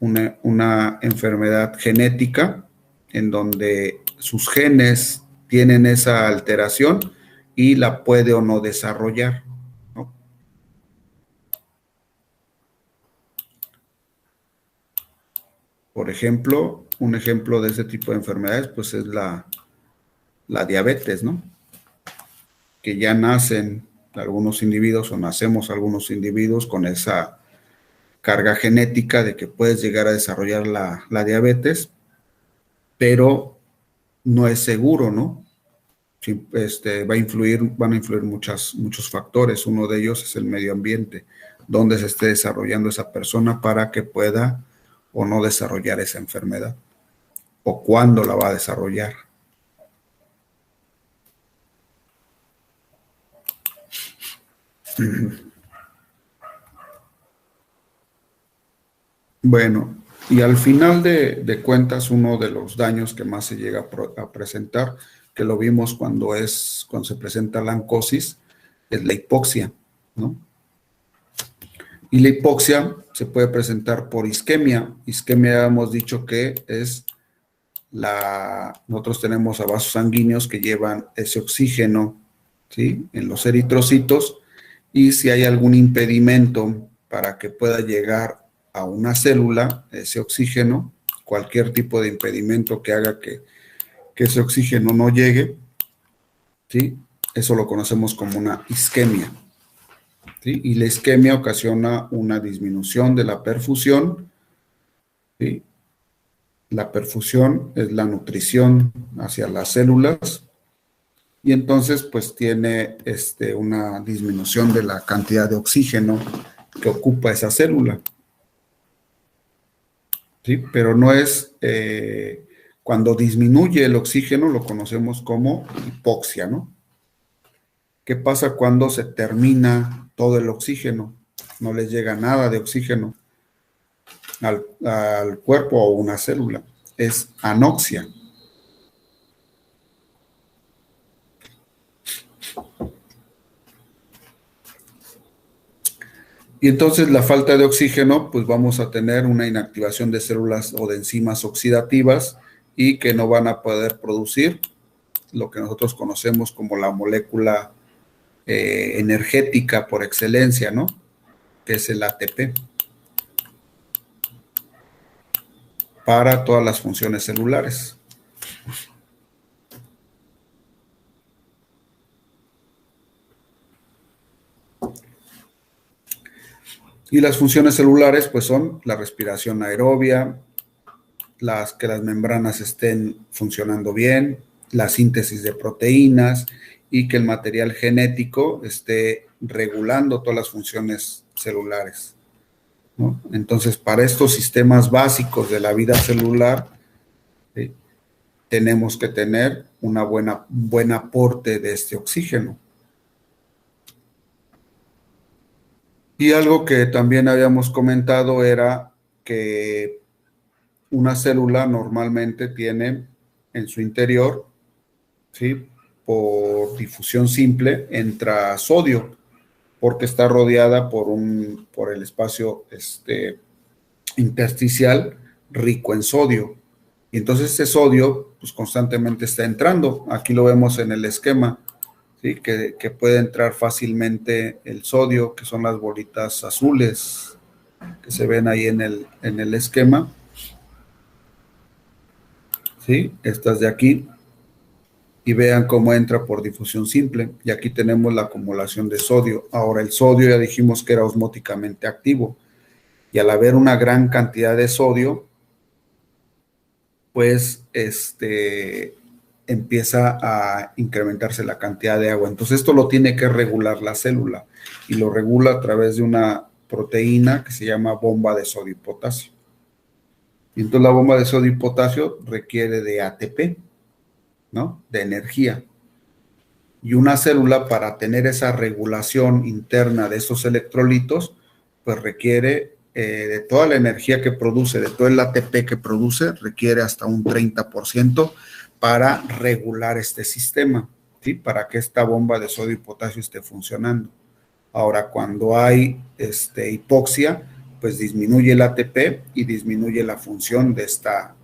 una enfermedad genética, en donde sus genes tienen esa alteración y la puede o no desarrollar, ¿no? Por ejemplo, un ejemplo de ese tipo de enfermedades, pues es la diabetes, ¿no? Que ya nacen algunos individuos o nacemos algunos individuos con esa carga genética de que puedes llegar a desarrollar la diabetes, pero no es seguro, ¿no? Van a influir muchos factores. Uno de ellos es el medio ambiente, donde se esté desarrollando esa persona para que pueda o no desarrollar esa enfermedad, o cuándo la va a desarrollar. Bueno, y al final de cuentas, uno de los daños que más se llega a presentar, que lo vimos cuando se presenta la oncosis, es la hipoxia, ¿no? Y la hipoxia se puede presentar por isquemia. Isquemia ya hemos dicho que es nosotros tenemos a vasos sanguíneos que llevan ese oxígeno, ¿sí? En los eritrocitos, y si hay algún impedimento para que pueda llegar a una célula ese oxígeno, cualquier tipo de impedimento que haga que ese oxígeno no llegue, ¿sí? Eso lo conocemos como una isquemia, ¿sí? Y la isquemia ocasiona una disminución de la perfusión, ¿sí? La perfusión es la nutrición hacia las células, y entonces pues tiene una disminución de la cantidad de oxígeno que ocupa esa célula, ¿sí? Pero no es, cuando disminuye el oxígeno lo conocemos como hipoxia, ¿no? ¿Qué pasa cuando se termina todo el oxígeno? No les llega nada de oxígeno al cuerpo o una célula. Es anoxia. Y entonces la falta de oxígeno, pues vamos a tener una inactivación de células o de enzimas oxidativas y que no van a poder producir lo que nosotros conocemos como la molécula energética por excelencia, ¿no? Que es el ATP, para todas las funciones celulares. Y las funciones celulares, pues son la respiración aerobia, que las membranas estén funcionando bien, la síntesis de proteínas y que el material genético esté regulando todas las funciones celulares, ¿no? Entonces, para estos sistemas básicos de la vida celular, tenemos que tener un buen aporte de este oxígeno. Y algo que también habíamos comentado era que una célula normalmente tiene en su interior, ¿sí?, por difusión simple, entra sodio, porque está rodeada por el espacio intersticial rico en sodio. Y entonces ese sodio pues constantemente está entrando. Aquí lo vemos en el esquema, ¿sí?, que puede entrar fácilmente el sodio, que son las bolitas azules que se ven ahí en el esquema. ¿Sí? Estas de aquí. Y vean cómo entra por difusión simple. Y aquí tenemos la acumulación de sodio. Ahora, el sodio ya dijimos que era osmóticamente activo. Y al haber una gran cantidad de sodio, pues empieza a incrementarse la cantidad de agua. Entonces, esto lo tiene que regular la célula. Y lo regula a través de una proteína que se llama bomba de sodio y potasio. Y entonces la bomba de sodio y potasio requiere de ATP, ¿no?, de energía. Y una célula, para tener esa regulación interna de esos electrolitos, pues requiere de toda la energía que produce, de todo el ATP que produce, requiere hasta un 30% para regular este sistema, ¿sí?, para que esta bomba de sodio y potasio esté funcionando. Ahora, cuando hay hipoxia, pues disminuye el ATP y disminuye la función de esta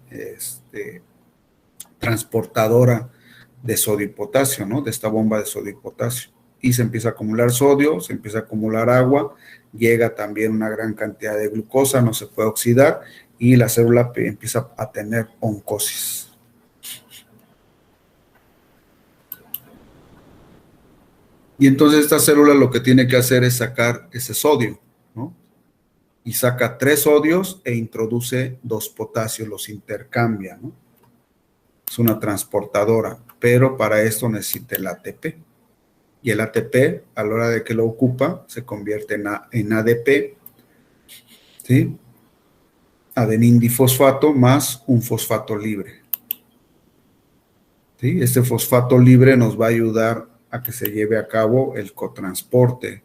transportadora de sodio y potasio, ¿no?, de esta bomba de sodio y potasio. Y se empieza a acumular sodio, se empieza a acumular agua, llega también una gran cantidad de glucosa, no se puede oxidar y la célula empieza a tener oncosis. Y entonces esta célula lo que tiene que hacer es sacar ese sodio, ¿no? Y saca 3 sodios e introduce 2 potasios, los intercambia, ¿no? Es una transportadora, pero para esto necesita el ATP. Y el ATP, a la hora de que lo ocupa, se convierte en ADP, ¿sí?, adenín difosfato más un fosfato libre. ¿Sí? Este fosfato libre nos va a ayudar a que se lleve a cabo el cotransporte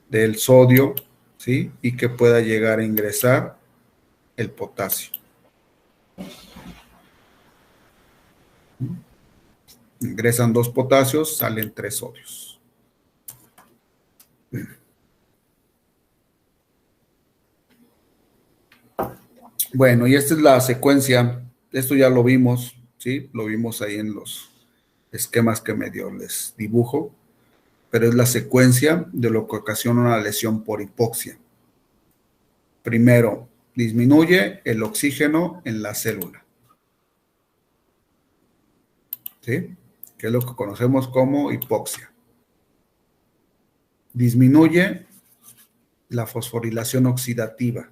del sodio, ¿sí?, y que pueda llegar a ingresar el potasio. Ingresan 2 potasios, salen 3 sodios. Bueno, y esta es la secuencia. Esto ya lo vimos, ¿sí? Lo vimos ahí en los esquemas que medio les dibujo, pero es la secuencia de lo que ocasiona una lesión por hipoxia. Primero, disminuye el oxígeno en la célula, ¿sí?, que es lo que conocemos como hipoxia. Disminuye la fosforilación oxidativa,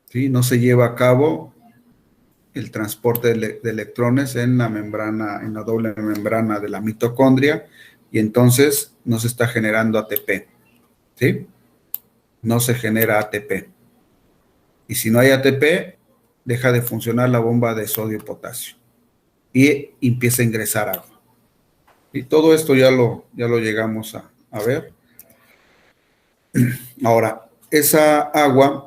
¿sí?, no se lleva a cabo el transporte de electrones en la membrana, en la doble membrana de la mitocondria, y entonces no se está generando ATP, ¿sí? No se genera ATP. Y si no hay ATP, deja de funcionar la bomba de sodio y potasio y empieza a ingresar agua. Y todo esto ya lo llegamos a ver. Ahora, esa agua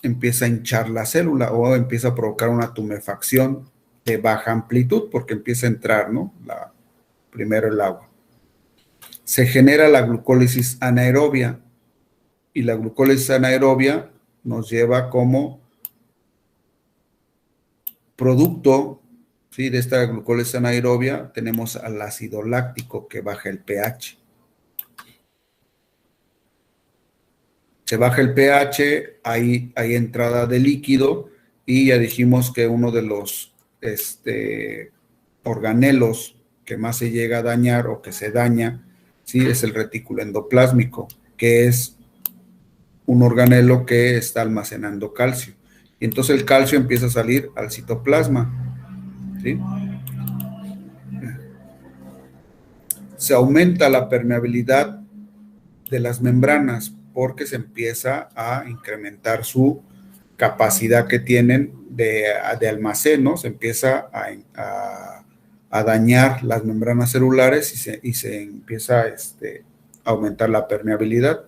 empieza a hinchar la célula o empieza a provocar una tumefacción de baja amplitud porque empieza a entrar, ¿no?, primero el agua. se genera la glucólisis anaerobia, y la glucólisis anaerobia nos lleva como producto, ¿sí?, de esta glucólisis anaerobia tenemos al ácido láctico que baja el pH. Se baja el pH, hay entrada de líquido, y ya dijimos que uno de los organelos que más se llega a dañar o que se daña, ¿sí?, es el retículo endoplásmico, que es un organelo que está almacenando calcio. Y entonces el calcio empieza a salir al citoplasma, ¿sí? Se aumenta la permeabilidad de las membranas porque se empieza a incrementar su capacidad que tienen de almacén, ¿no? Se empieza a dañar las membranas celulares y se empieza a aumentar la permeabilidad.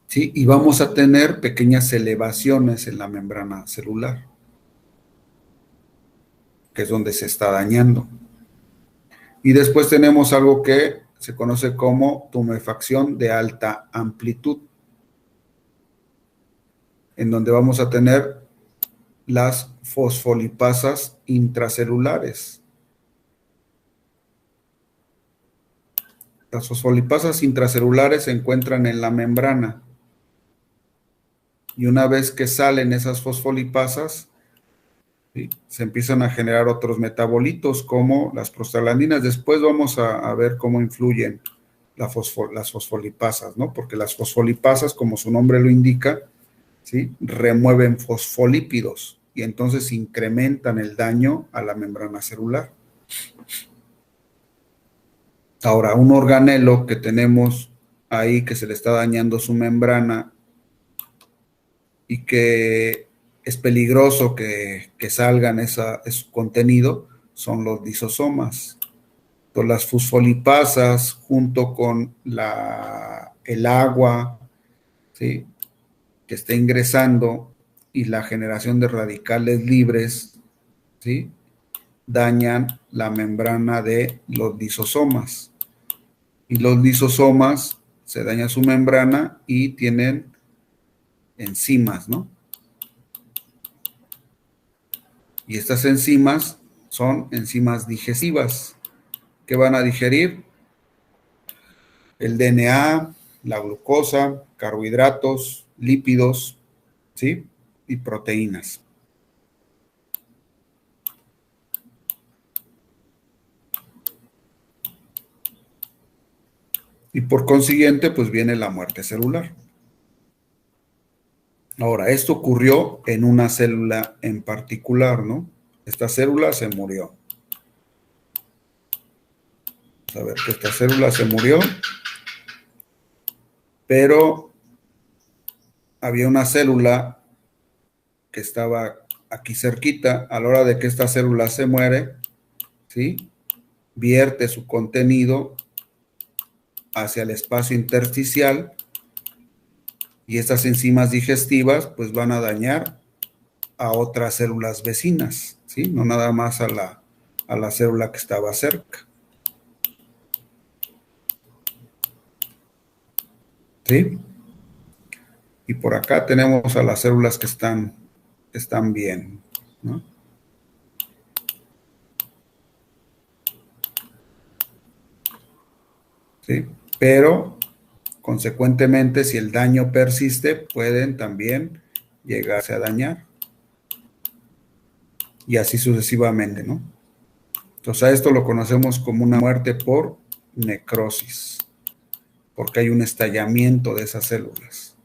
¿Sí? Y vamos a tener pequeñas elevaciones en la membrana celular, que es donde se está dañando. Y después tenemos algo que se conoce como tumefacción de alta amplitud, en donde vamos a tener las fosfolipasas intracelulares. Las fosfolipasas intracelulares se encuentran en la membrana. Y una vez que salen esas fosfolipasas, ¿sí?, se empiezan a generar otros metabolitos como las prostaglandinas. Después vamos a ver cómo influyen las fosfolipasas, ¿no? Porque las fosfolipasas, como su nombre lo indica, ¿sí?, remueven fosfolípidos y entonces incrementan el daño a la membrana celular. Ahora, un organelo que tenemos ahí que se le está dañando su membrana y que es peligroso que salgan ese contenido, son los lisosomas. Entonces, las fosfolipasas junto con el agua, ¿sí?, que está ingresando, y la generación de radicales libres, ¿sí?, dañan la membrana de los lisosomas. Y los lisosomas se daña su membrana y tienen enzimas, ¿no? Y estas enzimas son enzimas digestivas que van a digerir el DNA, la glucosa, carbohidratos, lípidos, ¿sí?, y proteínas. Y por consiguiente, pues viene la muerte celular. Ahora, esto ocurrió en una célula en particular, ¿no? Esta célula se murió. Vamos a ver que esta célula se murió, pero había una célula que estaba aquí cerquita. A la hora de que esta célula se muere, ¿sí?, vierte su contenido hacia el espacio intersticial, y estas enzimas digestivas pues van a dañar a otras células vecinas, ¿sí?, no nada más a la célula que estaba cerca. ¿Sí? Y por acá tenemos a las células que están bien, ¿no? ¿Sí? Pero, consecuentemente, si el daño persiste, pueden también llegarse a dañar. Y así sucesivamente, ¿no? Entonces, a esto lo conocemos como una muerte por necrosis, porque hay un estallamiento de esas células.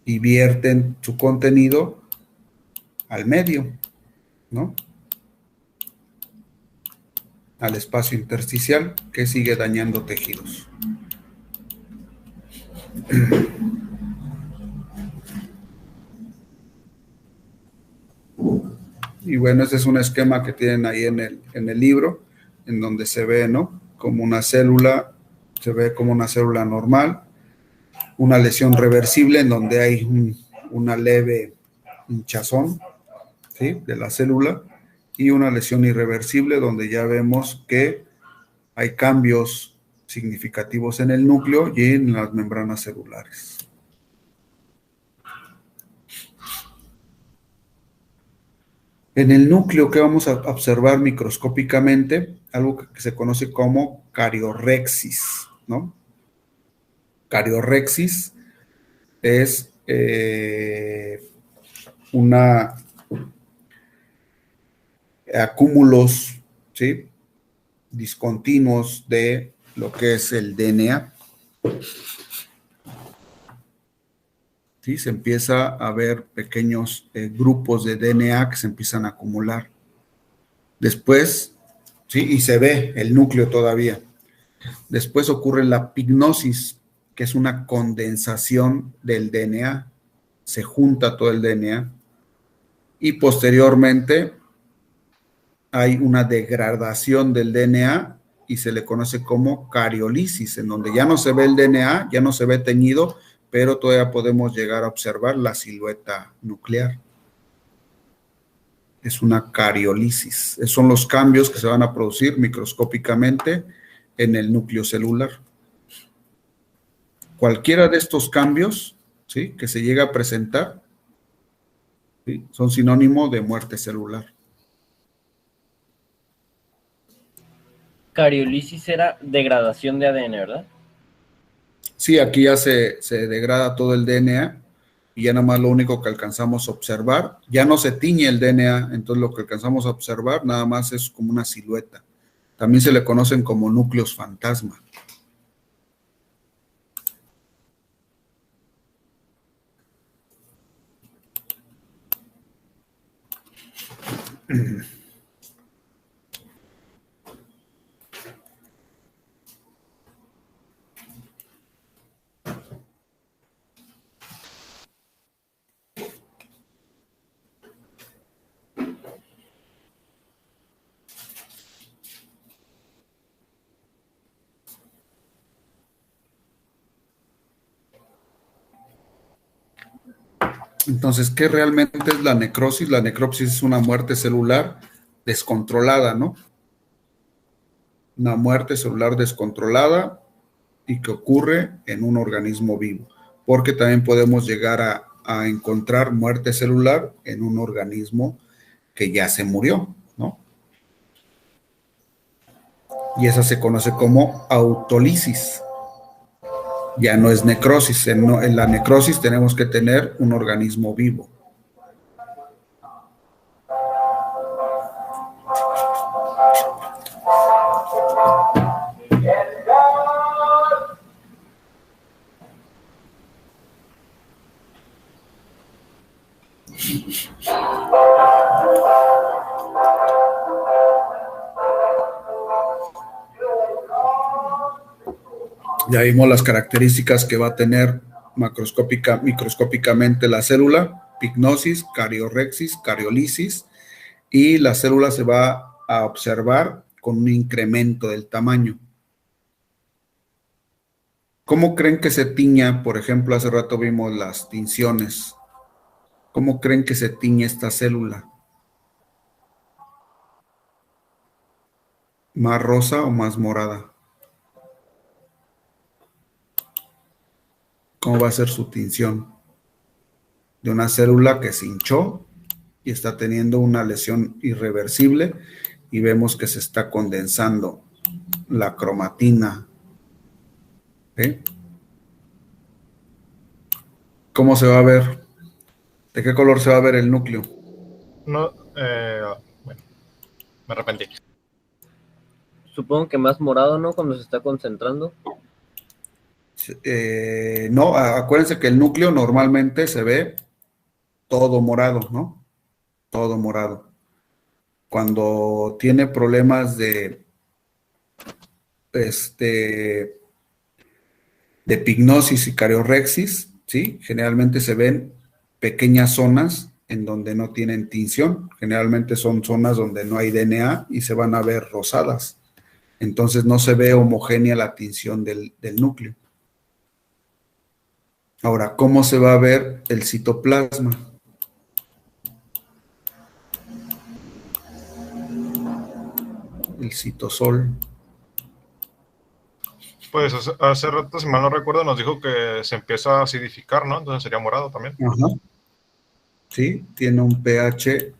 Y vierten su contenido al medio, ¿no?, al espacio intersticial, que sigue dañando tejidos. Y bueno, este es un esquema que tienen ahí en el libro, en donde se ve, ¿no?, como una célula, se ve como una célula normal, una lesión reversible en donde hay una leve hinchazón, ¿sí?, de la célula, y una lesión irreversible donde ya vemos que hay cambios significativos en el núcleo y en las membranas celulares. En el núcleo, ¿qué vamos a observar microscópicamente? Algo que se conoce como cariorrexis, ¿no? Cariorrexis es acúmulos, ¿sí?, discontinuos de lo que es el DNA. ¿Sí? Se empieza a ver pequeños grupos de DNA que se empiezan a acumular. Después, ¿sí?, y se ve el núcleo todavía. Después ocurre la pignosis, que es una condensación del DNA. Se junta todo el DNA. Y posteriormente hay una degradación del DNA y se le conoce como cariolisis, en donde ya no se ve el DNA, ya no se ve teñido, pero todavía podemos llegar a observar la silueta nuclear. Es una cariolisis. Esos son los cambios que se van a producir microscópicamente en el núcleo celular. Cualquiera de estos cambios, ¿sí?, que se llega a presentar, ¿sí?, son sinónimo de muerte celular. Cariolisis era degradación de ADN, ¿verdad? Sí, aquí ya se degrada todo el DNA y ya nada más lo único que alcanzamos a observar, ya no se tiñe el DNA, entonces lo que alcanzamos a observar nada más es como una silueta. También se le conocen como núcleos fantasma. Entonces, ¿qué realmente es la necrosis? La necrosis es una muerte celular descontrolada, ¿no? Una muerte celular descontrolada y que ocurre en un organismo vivo, porque también podemos llegar a encontrar muerte celular en un organismo que ya se murió, ¿no? Y esa se conoce como autólisis. Ya no es necrosis. En la necrosis tenemos que tener un organismo vivo. Ya vimos las características que va a tener microscópicamente la célula: pignosis, cariorrexis, cariolisis, y la célula se va a observar con un incremento del tamaño. ¿Cómo creen que se tiña? Por ejemplo, hace rato vimos las tinciones. ¿Cómo creen que se tiñe esta célula? ¿Más rosa o más morada? ¿Cómo va a ser su tinción? De una célula que se hinchó y está teniendo una lesión irreversible y vemos que se está condensando la cromatina. ¿Sí? ¿Cómo se va a ver? ¿De qué color se va a ver el núcleo? No, bueno, me arrepentí. Supongo que más morado, ¿no? Cuando se está concentrando. No, acuérdense que el núcleo normalmente se ve todo morado, ¿no? Todo morado. Cuando tiene problemas de pignosis y cariorrexis, ¿sí?, generalmente se ven pequeñas zonas en donde no tienen tinción. Generalmente son zonas donde no hay DNA y se van a ver rosadas. Entonces no se ve homogénea la tinción del núcleo. Ahora, ¿cómo se va a ver el citoplasma? el citosol. Pues hace rato, si mal no recuerdo, nos dijo que se empieza a acidificar, ¿no? Entonces sería morado también. Ajá. Sí, tiene un pH,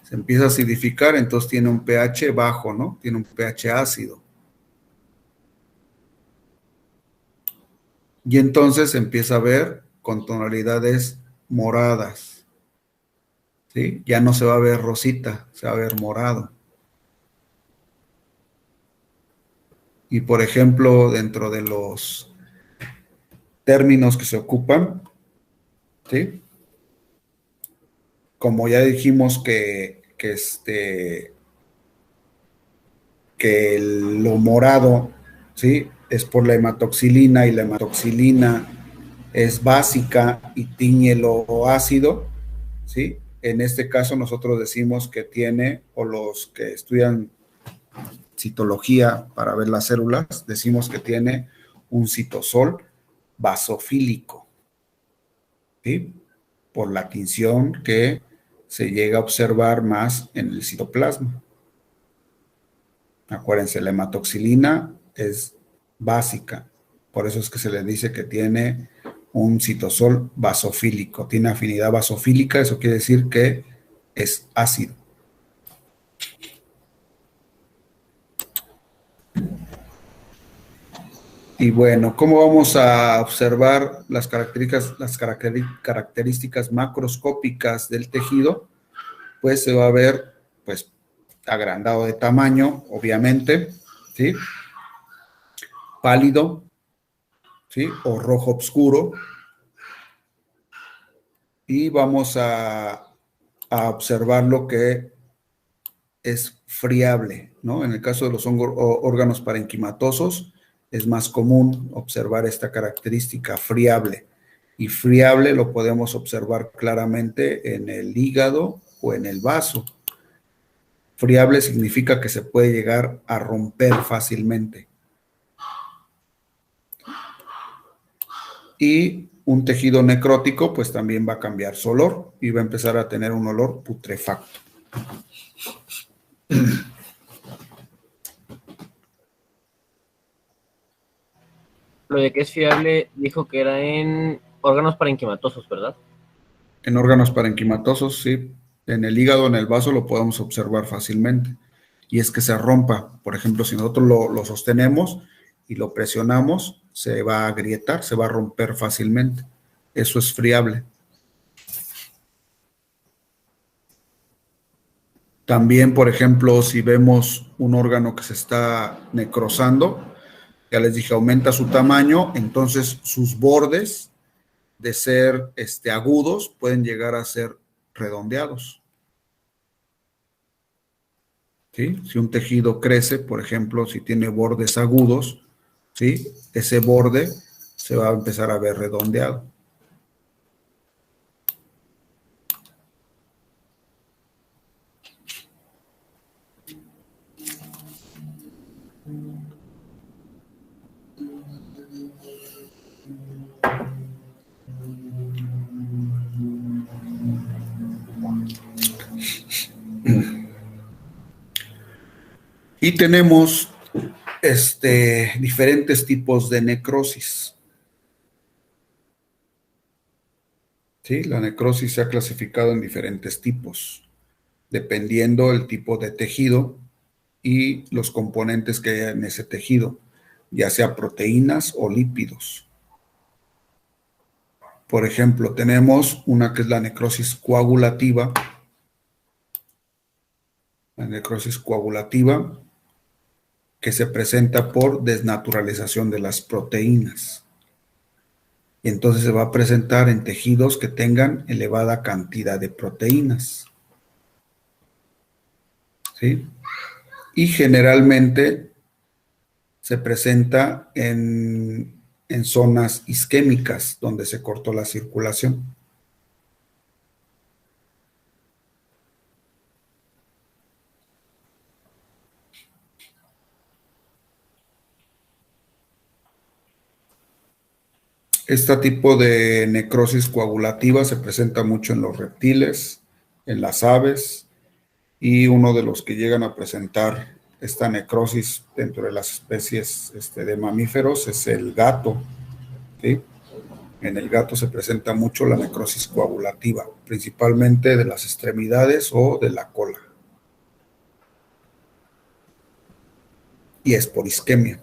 se empieza a acidificar, entonces tiene un pH bajo, ¿no? Tiene un pH ácido. Y entonces se empieza a ver con tonalidades moradas. ¿Sí? Ya no se va a ver rosita, se va a ver morado. Y por ejemplo, dentro de los términos que se ocupan, ¿sí? Como ya dijimos que lo morado, ¿sí? Es por la hematoxilina, y la hematoxilina es básica y tiñe lo ácido, ¿sí? En este caso nosotros decimos que tiene, o los que estudian citología para ver las células, decimos que tiene un citosol basofílico, ¿sí? Por la tinción que se llega a observar más en el citoplasma. Acuérdense, la hematoxilina es básica, por eso es que se le dice que tiene un citosol basofílico, tiene afinidad basofílica, eso quiere decir que es ácido. Y bueno, ¿cómo vamos a observar las características macroscópicas del tejido? Pues se va a ver, pues, agrandado de tamaño, obviamente, ¿sí? Pálido, ¿sí? O rojo oscuro. Y vamos a observar lo que es friable, ¿no? En el caso de los órganos parenquimatosos, es más común observar esta característica friable. Y friable lo podemos observar claramente en el hígado o en el vaso. Friable significa que se puede llegar a romper fácilmente. Y un tejido necrótico, pues también va a cambiar su olor y va a empezar a tener un olor putrefacto. Lo de que es fiable dijo que era en órganos parenquimatosos, ¿verdad? En órganos parenquimatosos, sí. En el hígado, en el vaso, lo podemos observar fácilmente. Y es que se rompa. Por ejemplo, si nosotros lo sostenemos y lo presionamos, se va a agrietar, se va a romper fácilmente. Eso es friable. También, por ejemplo, si vemos un órgano que se está necrosando, ya les dije, aumenta su tamaño, entonces sus bordes, de ser agudos, pueden llegar a ser redondeados. ¿Sí? Si un tejido crece, por ejemplo, si tiene bordes agudos, ¿sí? Ese borde se va a empezar a ver redondeado. Y tenemos diferentes tipos de necrosis. ¿Sí? La necrosis se ha clasificado en diferentes tipos, dependiendo del tipo de tejido y los componentes que haya en ese tejido, ya sea proteínas o lípidos. Por ejemplo, tenemos una que es la necrosis coagulativa. La necrosis coagulativa, que se presenta por desnaturalización de las proteínas. Y entonces se va a presentar en tejidos que tengan elevada cantidad de proteínas. ¿Sí? Y generalmente se presenta en zonas isquémicas donde se cortó la circulación. Este tipo de necrosis coagulativa se presenta mucho en los reptiles, en las aves, y uno de los que llegan a presentar esta necrosis dentro de las especies de mamíferos es el gato, ¿sí? En el gato se presenta mucho la necrosis coagulativa, principalmente de las extremidades o de la cola. Y es por isquemia.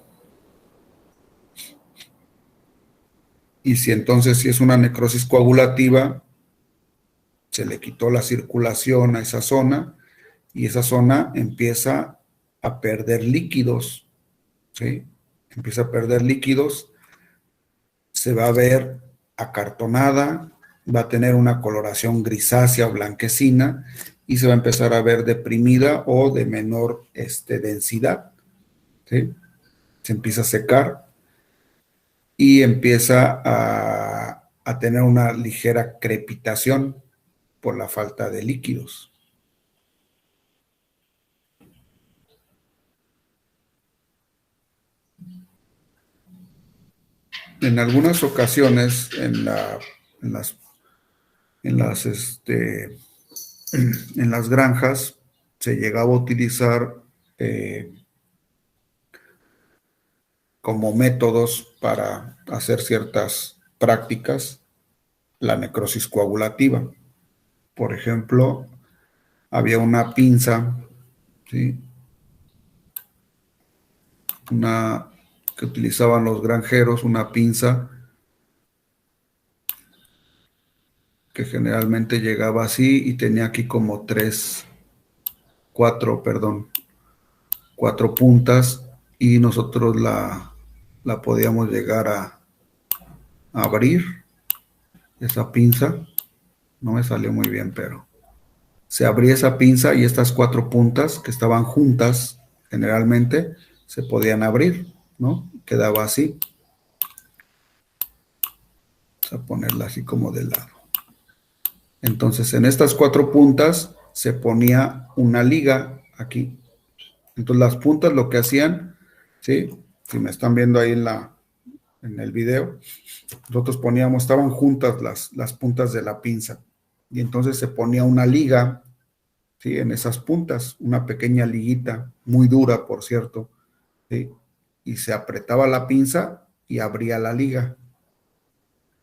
Y si entonces si es una necrosis coagulativa, se le quitó la circulación a esa zona y esa zona empieza a perder líquidos, ¿sí? Empieza a perder líquidos, se va a ver acartonada, va a tener una coloración grisácea o blanquecina y se va a empezar a ver deprimida o de menor densidad, ¿sí? Se empieza a secar y empieza a tener una ligera crepitación por la falta de líquidos. En algunas ocasiones en las granjas se llegaba a utilizar como métodos para hacer ciertas prácticas la necrosis coagulativa. Por ejemplo, había una pinza, ¿sí? Que utilizaban los granjeros, una pinza que generalmente llegaba así y tenía aquí como cuatro puntas y nosotros la podíamos llegar a abrir, esa pinza. No me salió muy bien, pero se abría esa pinza y estas 4 puntas que estaban juntas generalmente se podían abrir, ¿no? Quedaba así. Vamos a ponerla así como de lado. Entonces, en estas 4 puntas se ponía una liga aquí. Entonces, las puntas lo que hacían, ¿sí? Si me están viendo ahí en el video, nosotros estaban juntas las puntas de la pinza. Y entonces se ponía una liga, ¿sí? En esas puntas, una pequeña liguita, muy dura, por cierto, ¿sí? Y se apretaba la pinza y abría la liga.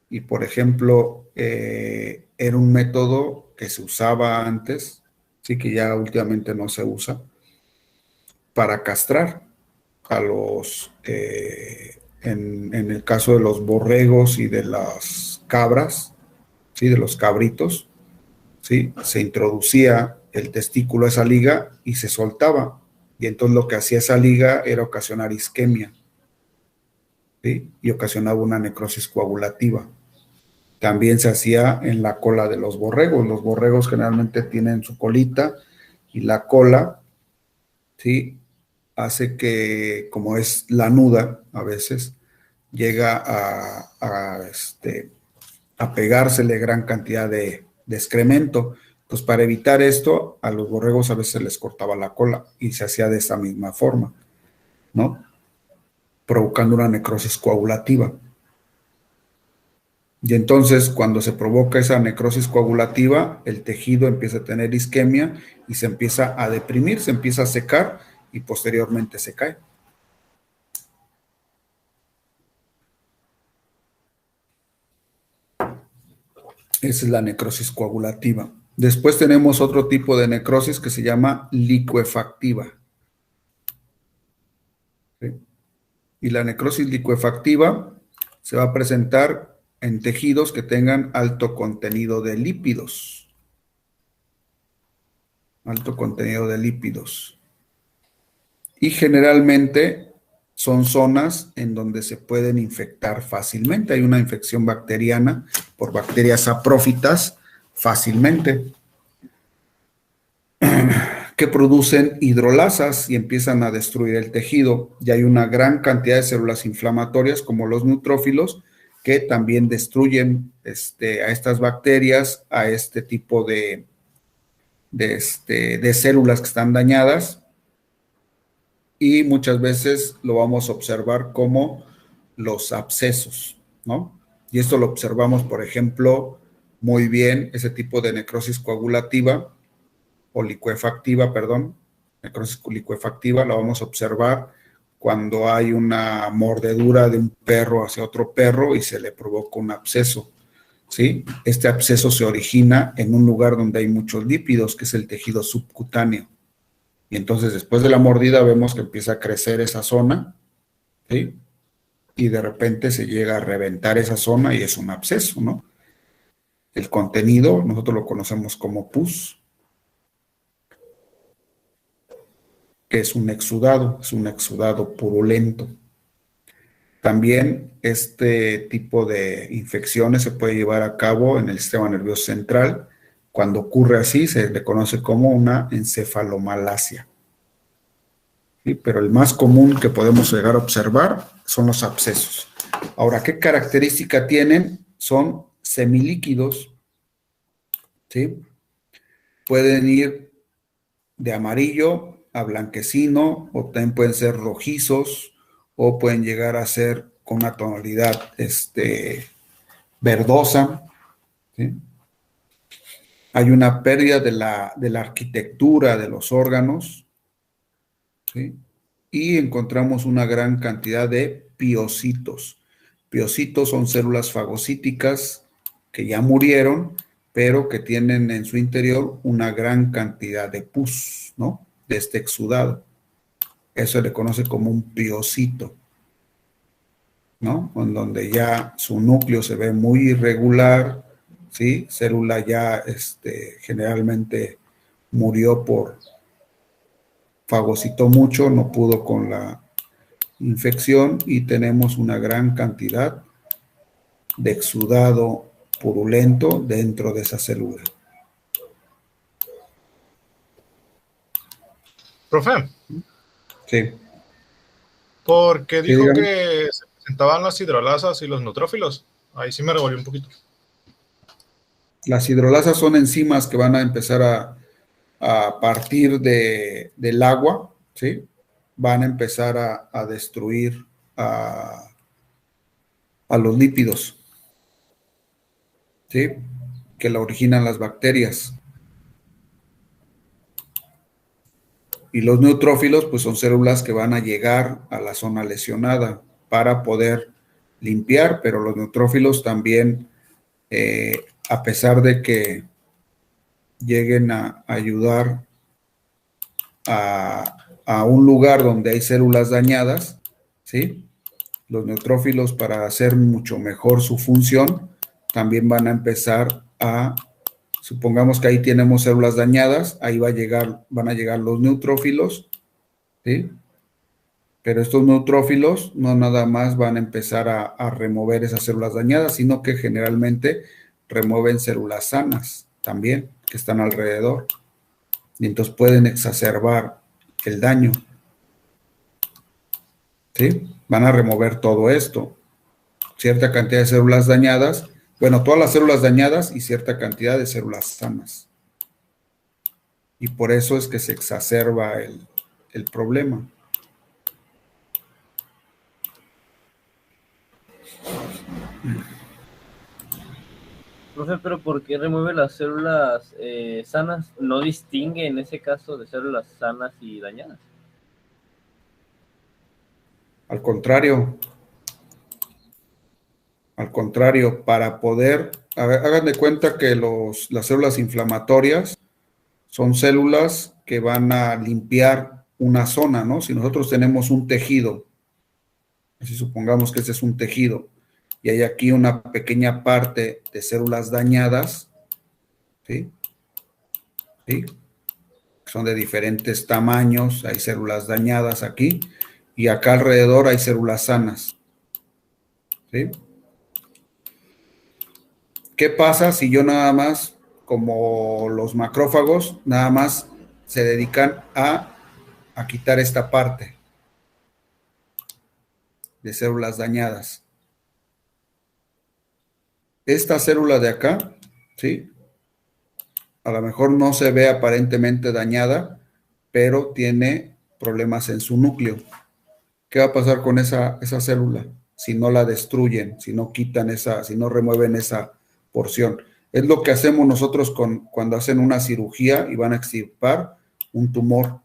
Y, por ejemplo, era un método que se usaba antes, sí, que ya últimamente no se usa, para castrar a en el caso de los borregos y de las cabras, ¿sí? De los cabritos, ¿sí? Se introducía el testículo a esa liga y se soltaba. Y entonces lo que hacía esa liga era ocasionar isquemia, ¿sí? Y ocasionaba una necrosis coagulativa. También se hacía en la cola de los borregos. Los borregos generalmente tienen su colita y la cola, ¿sí? Hace que, como es lanuda a veces, llega a pegársele gran cantidad de excremento. Pues para evitar esto, a los borregos a veces les cortaba la cola y se hacía de esa misma forma, ¿no? Provocando una necrosis coagulativa. Y entonces, cuando se provoca esa necrosis coagulativa, el tejido empieza a tener isquemia y se empieza a deprimir, se empieza a secar y posteriormente se cae. Esa es la necrosis coagulativa. Después tenemos otro tipo de necrosis que se llama licuefactiva. ¿Sí? Y la necrosis licuefactiva se va a presentar en tejidos que tengan alto contenido de lípidos. Alto contenido de lípidos. Y generalmente son zonas en donde se pueden infectar fácilmente. Hay una infección bacteriana por bacterias saprófitas fácilmente, que producen hidrolasas y empiezan a destruir el tejido. Y hay una gran cantidad de células inflamatorias, como los neutrófilos, que también destruyen a estas bacterias, a este tipo de células que están dañadas. Y muchas veces lo vamos a observar como los abscesos, ¿no? Y esto lo observamos, por ejemplo, muy bien, ese tipo de necrosis coagulativa o licuefactiva, perdón, necrosis licuefactiva, la vamos a observar cuando hay una mordedura de un perro hacia otro perro y se le provoca un absceso, ¿sí? Este absceso se origina en un lugar donde hay muchos lípidos, que es el tejido subcutáneo. Y entonces después de la mordida vemos que empieza a crecer esa zona, ¿sí? Y de repente se llega a reventar esa zona y es un absceso, ¿no? El contenido, nosotros lo conocemos como pus, que es un exudado purulento. También este tipo de infecciones se puede llevar a cabo en el sistema nervioso central. Cuando ocurre así, se le conoce como una encefalomalacia. ¿Sí? Pero el más común que podemos llegar a observar son los abscesos. Ahora, ¿qué característica tienen? Son semilíquidos, ¿sí? Pueden ir de amarillo a blanquecino, o también pueden ser rojizos, o pueden llegar a ser con una tonalidad verdosa, ¿sí? Hay una pérdida de la arquitectura de los órganos, ¿sí? Y encontramos una gran cantidad de piocitos. Piocitos son células fagocíticas que ya murieron, pero que tienen en su interior una gran cantidad de pus, ¿no? De este exudado. Eso se le conoce como un piocito, ¿no? En donde ya su núcleo se ve muy irregular, ¿sí? Célula ya generalmente murió fagocitó mucho, no pudo con la infección y tenemos una gran cantidad de exudado purulento dentro de esa célula. Profe, Sí. porque Sí, dijo dígame. que se presentaban las hidrolasas y los neutrófilos. Ahí sí me revolvió un poquito. Las hidrolasas son enzimas que van a empezar a partir del agua, ¿sí? Van a empezar a destruir a los lípidos, ¿sí? Que la originan las bacterias. Y los neutrófilos, pues son células que van a llegar a la zona lesionada para poder limpiar, pero los neutrófilos también, a pesar de que lleguen a ayudar a un lugar donde hay células dañadas, ¿sí? Los neutrófilos, para hacer mucho mejor su función, también van a empezar supongamos que ahí tenemos células dañadas, ahí van a llegar los neutrófilos, ¿sí? Pero estos neutrófilos no nada más van a empezar a remover esas células dañadas, sino que generalmente remueven células sanas también, que están alrededor. Y entonces pueden exacerbar el daño, ¿sí? Van a remover todo esto. Cierta cantidad de células dañadas, bueno, todas las células dañadas y cierta cantidad de células sanas. Y por eso es que se exacerba el problema. Profe, pero ¿por qué remueve las células sanas? ¿No distingue en ese caso de células sanas y dañadas? Al contrario, para poder, hagan de cuenta que las células inflamatorias son células que van a limpiar una zona, ¿no? Si nosotros tenemos un tejido, así supongamos que este es un tejido, y hay aquí una pequeña parte de células dañadas, ¿sí? ¿Sí? Son de diferentes tamaños, hay células dañadas aquí, y acá alrededor hay células sanas, ¿sí? ¿Qué pasa si yo nada más, como los macrófagos, nada más se dedican a quitar esta parte de células dañadas? Esta célula de acá, ¿sí? A lo mejor no se ve aparentemente dañada, pero tiene problemas en su núcleo. ¿Qué va a pasar con esa célula si no la destruyen, si no quitan si no remueven esa porción? Es lo que hacemos nosotros cuando hacen una cirugía y van a extirpar un tumor.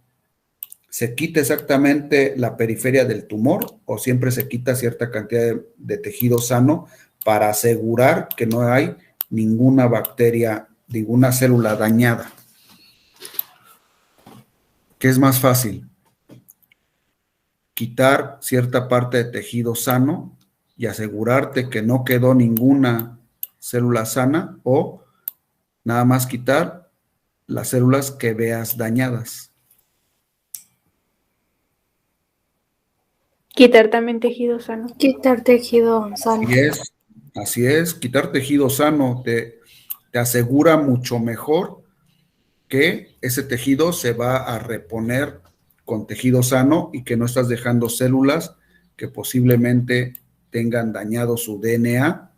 ¿Se quita exactamente la periferia del tumor o siempre se quita cierta cantidad de tejido sano para asegurar que no hay ninguna bacteria, ninguna célula dañada? ¿Qué es más fácil? Quitar cierta parte de tejido sano y asegurarte que no quedó ninguna célula sana, o nada más quitar las células que veas dañadas. Quitar también tejido sano. Quitar tejido sano. Así es, quitar tejido sano te asegura mucho mejor que ese tejido se va a reponer con tejido sano y que no estás dejando células que posiblemente tengan dañado su DNA,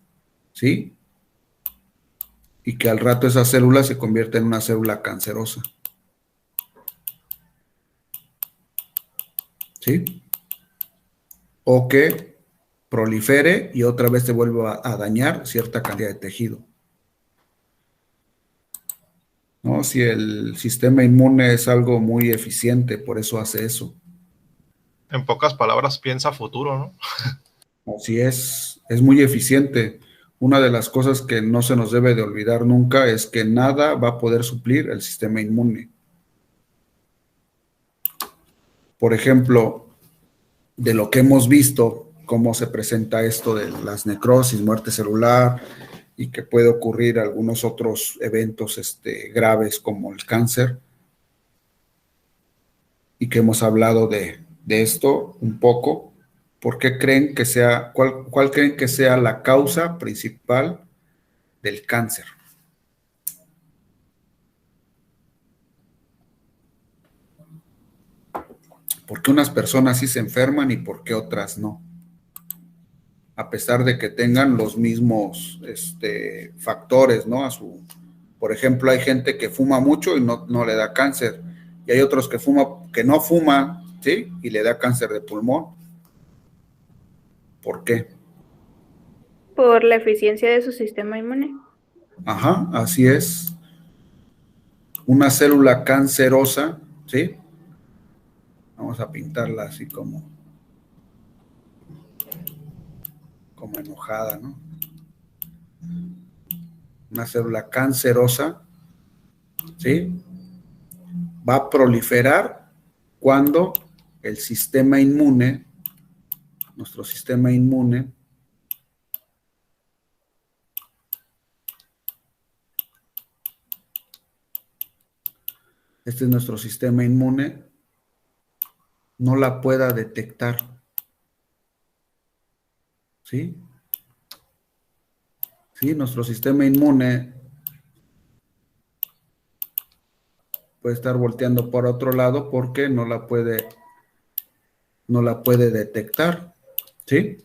¿sí? Y que al rato esa célula se convierta en una célula cancerosa, ¿sí? O que prolifere y otra vez te vuelva a dañar cierta cantidad de tejido, ¿no? Si el sistema inmune es algo muy eficiente, por eso hace eso. En pocas palabras, piensa a futuro, ¿no? Así es muy eficiente. Una de las cosas que no se nos debe de olvidar nunca es que nada va a poder suplir el sistema inmune. Por ejemplo, de lo que hemos visto, cómo se presenta esto de las necrosis, muerte celular, y que puede ocurrir algunos otros eventos graves como el cáncer, y que hemos hablado de esto un poco. ¿Por qué creen que sea, cuál creen que sea la causa principal del cáncer? ¿Por qué unas personas sí se enferman y por qué otras no? A pesar de que tengan los mismos factores, ¿no? Por ejemplo, hay gente que fuma mucho y no le da cáncer, y hay otros que no fuman, ¿sí? Y le da cáncer de pulmón. ¿Por qué? Por la eficiencia de su sistema inmune. Ajá, así es. Una célula cancerosa, ¿sí? Vamos a pintarla así como enojada, ¿no? Una célula cancerosa, ¿sí? Va a proliferar cuando el sistema inmune, nuestro sistema inmune, este es nuestro sistema inmune, no la pueda detectar, ¿sí? Sí, nuestro sistema inmune puede estar volteando por otro lado porque no la puede detectar, ¿sí?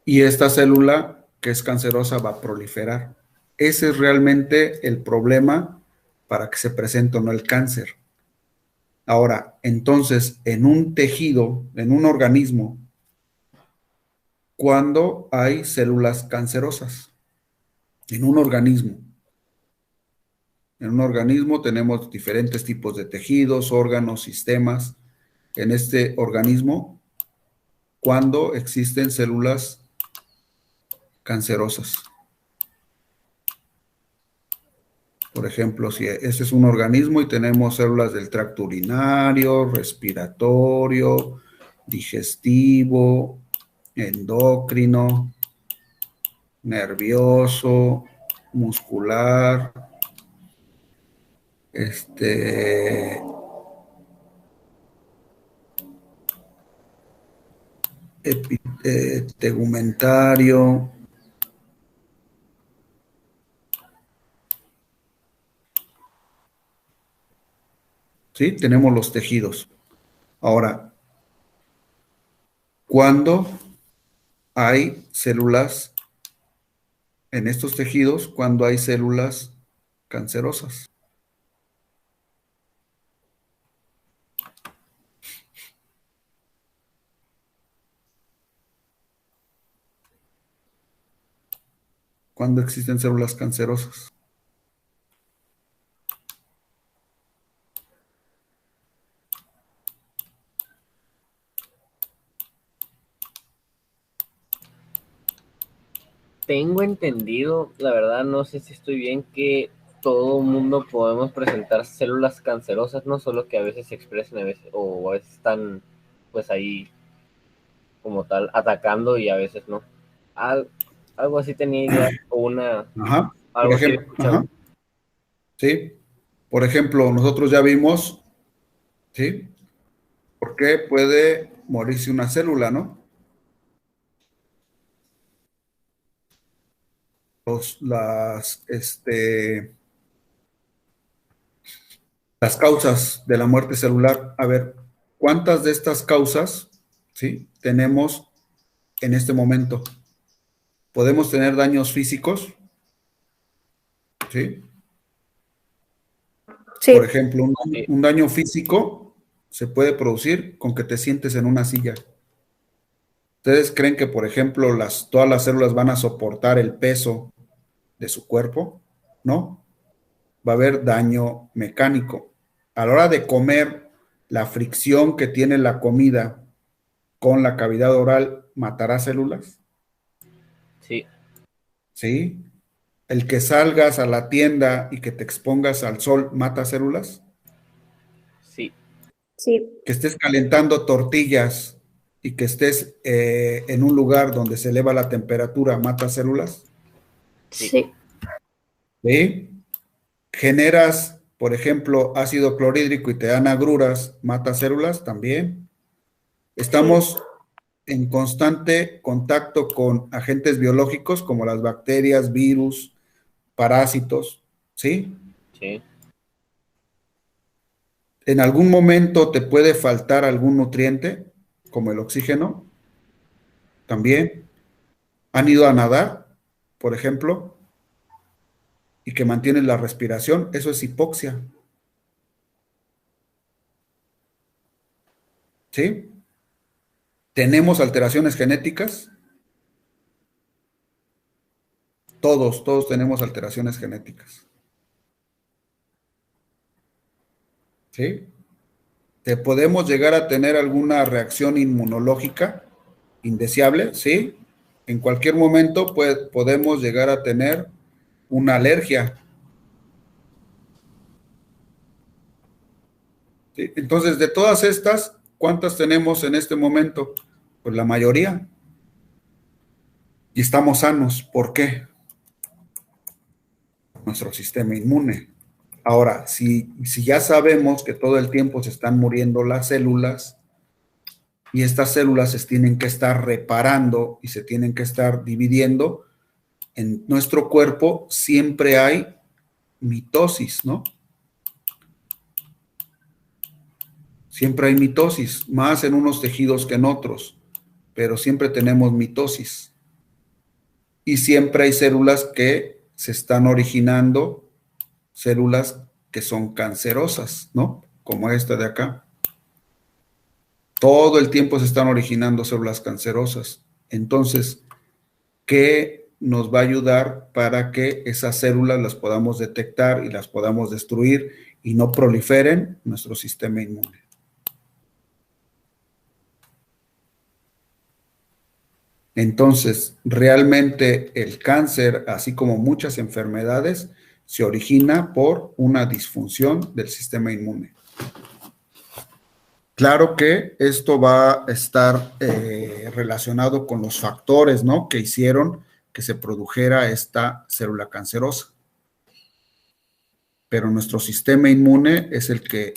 Y esta célula que es cancerosa va a proliferar. Ese es realmente el problema para que se presente o no el cáncer. Ahora, entonces, en un tejido, en un organismo, ¿cuándo hay células cancerosas? En un organismo. En un organismo tenemos diferentes tipos de tejidos, órganos, sistemas. En este organismo, ¿cuándo existen células cancerosas? Por ejemplo, si este es un organismo y tenemos células del tracto urinario, respiratorio, digestivo, endocrino, nervioso, muscular, tegumentario. ¿Sí? Tenemos los tejidos. Ahora, ¿cuándo hay células en estos tejidos? Cuando hay células cancerosas. ¿Cuándo existen células cancerosas? Tengo entendido, la verdad no sé si estoy bien, que todo mundo podemos presentar células cancerosas, no solo que a veces se expresen a veces, o a veces están pues ahí como tal atacando y a veces no. Al- algo así tenía idea, o Ajá, por algo así he ejemplo, escuchado. ajá, sí. Por ejemplo, nosotros ya vimos, ¿sí? ¿Por qué puede morirse una célula, no? Las causas de la muerte celular. A ver, ¿cuántas de estas causas, sí, tenemos en este momento? Podemos tener daños físicos, ¿sí? Por Sí, ejemplo, Sí, un daño físico se puede producir con que te sientes en una silla. ¿Ustedes creen que, por ejemplo, todas las células van a soportar el peso de su cuerpo? No, va a haber daño mecánico. A la hora de comer, la fricción que tiene la comida con la cavidad oral matará células, sí, ¿sí? El que salgas a la tienda y que te expongas al sol mata células. sí, sí, Que estés calentando tortillas y que estés en un lugar donde se eleva la temperatura mata células, sí, sí, ¿sí? Generas, por ejemplo, ácido clorhídrico y te dan agruras, mata células también. sí, Estamos en constante contacto con agentes biológicos como las bacterias, virus, parásitos, ¿sí? sí, En algún momento te puede faltar algún nutriente, como el oxígeno, también. Han ido a nadar, por ejemplo, y que mantienen la respiración, eso es hipoxia, ¿sí? Tenemos alteraciones genéticas, todos tenemos alteraciones genéticas, ¿sí? Te podemos llegar a tener alguna reacción inmunológica indeseable, ¿sí? En cualquier momento podemos llegar a tener una alergia, ¿sí? Entonces, de todas estas, ¿cuántas tenemos en este momento? Pues la mayoría. Y estamos sanos. ¿Por qué? Nuestro sistema inmune. Ahora, si ya sabemos que todo el tiempo se están muriendo las células y estas células se tienen que estar reparando y se tienen que estar dividiendo, en nuestro cuerpo siempre hay mitosis, ¿no? Siempre hay mitosis, más en unos tejidos que en otros, pero siempre tenemos mitosis. Y siempre hay células que se están originando, células que son cancerosas, ¿no? Como esta de acá. Todo el tiempo se están originando células cancerosas. Entonces, ¿qué nos va a ayudar para que esas células las podamos detectar y las podamos destruir y no proliferen nuestro sistema inmune? Entonces, realmente el cáncer, así como muchas enfermedades, se origina por una disfunción del sistema inmune. Claro que esto va a estar relacionado con los factores, ¿no?, que hicieron que se produjera esta célula cancerosa. Pero nuestro sistema inmune es el que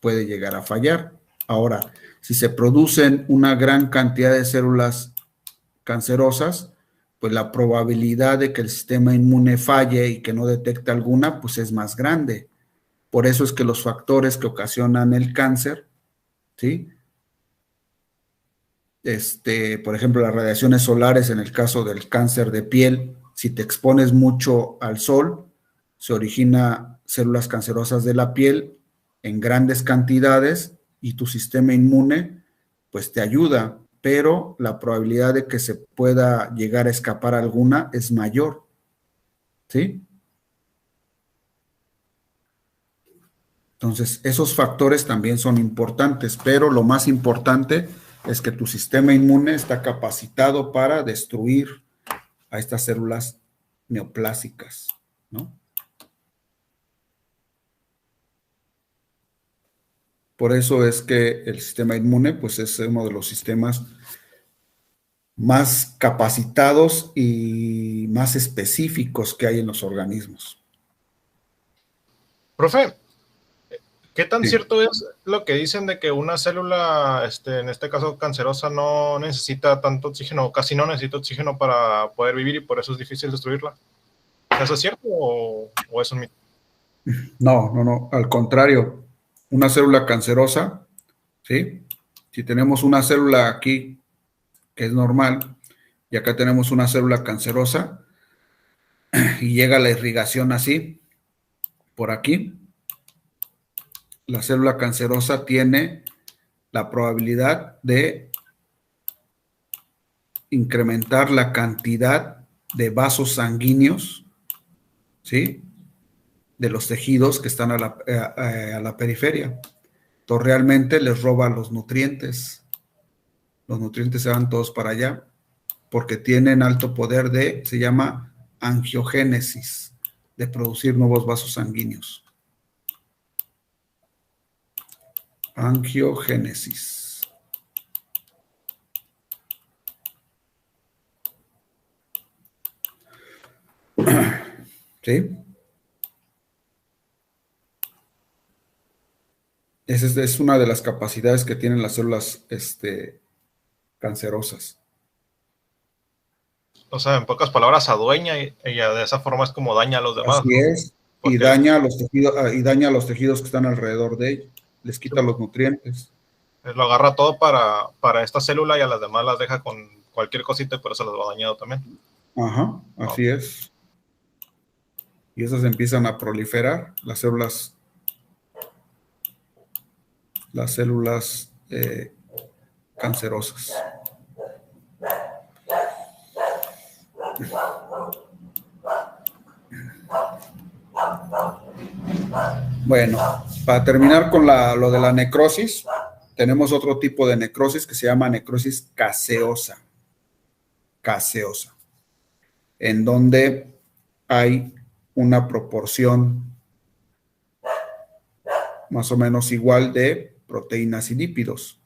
puede llegar a fallar. Ahora, si se producen una gran cantidad de células cancerosas, pues la probabilidad de que el sistema inmune falle y que no detecte alguna, pues es más grande. Por eso es que los factores que ocasionan el cáncer, ¿sí? Por ejemplo, las radiaciones solares en el caso del cáncer de piel, si te expones mucho al sol, se origina células cancerosas de la piel en grandes cantidades y tu sistema inmune pues te ayuda, pero la probabilidad de que se pueda llegar a escapar alguna es mayor. ¿sí? Entonces, esos factores también son importantes, pero lo más importante es que tu sistema inmune está capacitado para destruir a estas células neoplásicas, ¿no? Por eso es que el sistema inmune, pues, es uno de los sistemas más capacitados y más específicos que hay en los organismos. Profe, ¿qué tan Sí. cierto es lo que dicen de que una célula, en este caso cancerosa, no necesita tanto oxígeno, o casi no necesita oxígeno para poder vivir y por eso es difícil destruirla? ¿Eso es cierto o es un mito? No, al contrario, una célula cancerosa, ¿sí? Si tenemos una célula aquí que es normal y acá tenemos una célula cancerosa y llega la irrigación así, por aquí, la célula cancerosa tiene la probabilidad de incrementar la cantidad de vasos sanguíneos, ¿sí? De los tejidos que están a la periferia. Entonces realmente les roba los nutrientes. Los nutrientes se van todos para allá porque tienen alto poder se llama angiogénesis, de producir nuevos vasos sanguíneos. Angiogénesis. ¿Sí? Esa es una de las capacidades que tienen las células cancerosas. O sea, en pocas palabras, adueña y de esa forma es como daña a los demás, Así ¿no? es, y daña a los tejidos que están alrededor de ellos, les quita los nutrientes. Lo agarra todo para esta célula y a las demás las deja con cualquier cosita y por eso las va dañado también. Ajá, así es. Y esas empiezan a proliferar, las células cancerosas. Bueno, para terminar con lo de la necrosis, tenemos otro tipo de necrosis que se llama necrosis caseosa. Caseosa. En donde hay una proporción más o menos igual de proteínas y lípidos.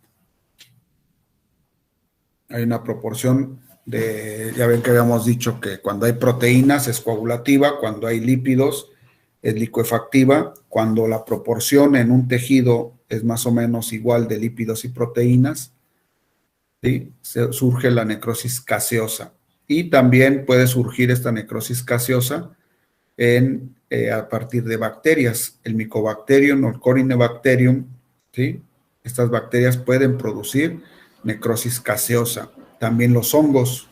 Hay una proporción ya ven que habíamos dicho que cuando hay proteínas es coagulativa, cuando hay lípidos es licuefactiva, cuando la proporción en un tejido es más o menos igual de lípidos y proteínas, ¿sí? Surge la necrosis caseosa. Y también puede surgir esta necrosis caseosa a partir de bacterias. El Mycobacterium o el Corynebacterium, ¿sí? Estas bacterias pueden producir necrosis caseosa. También los hongos,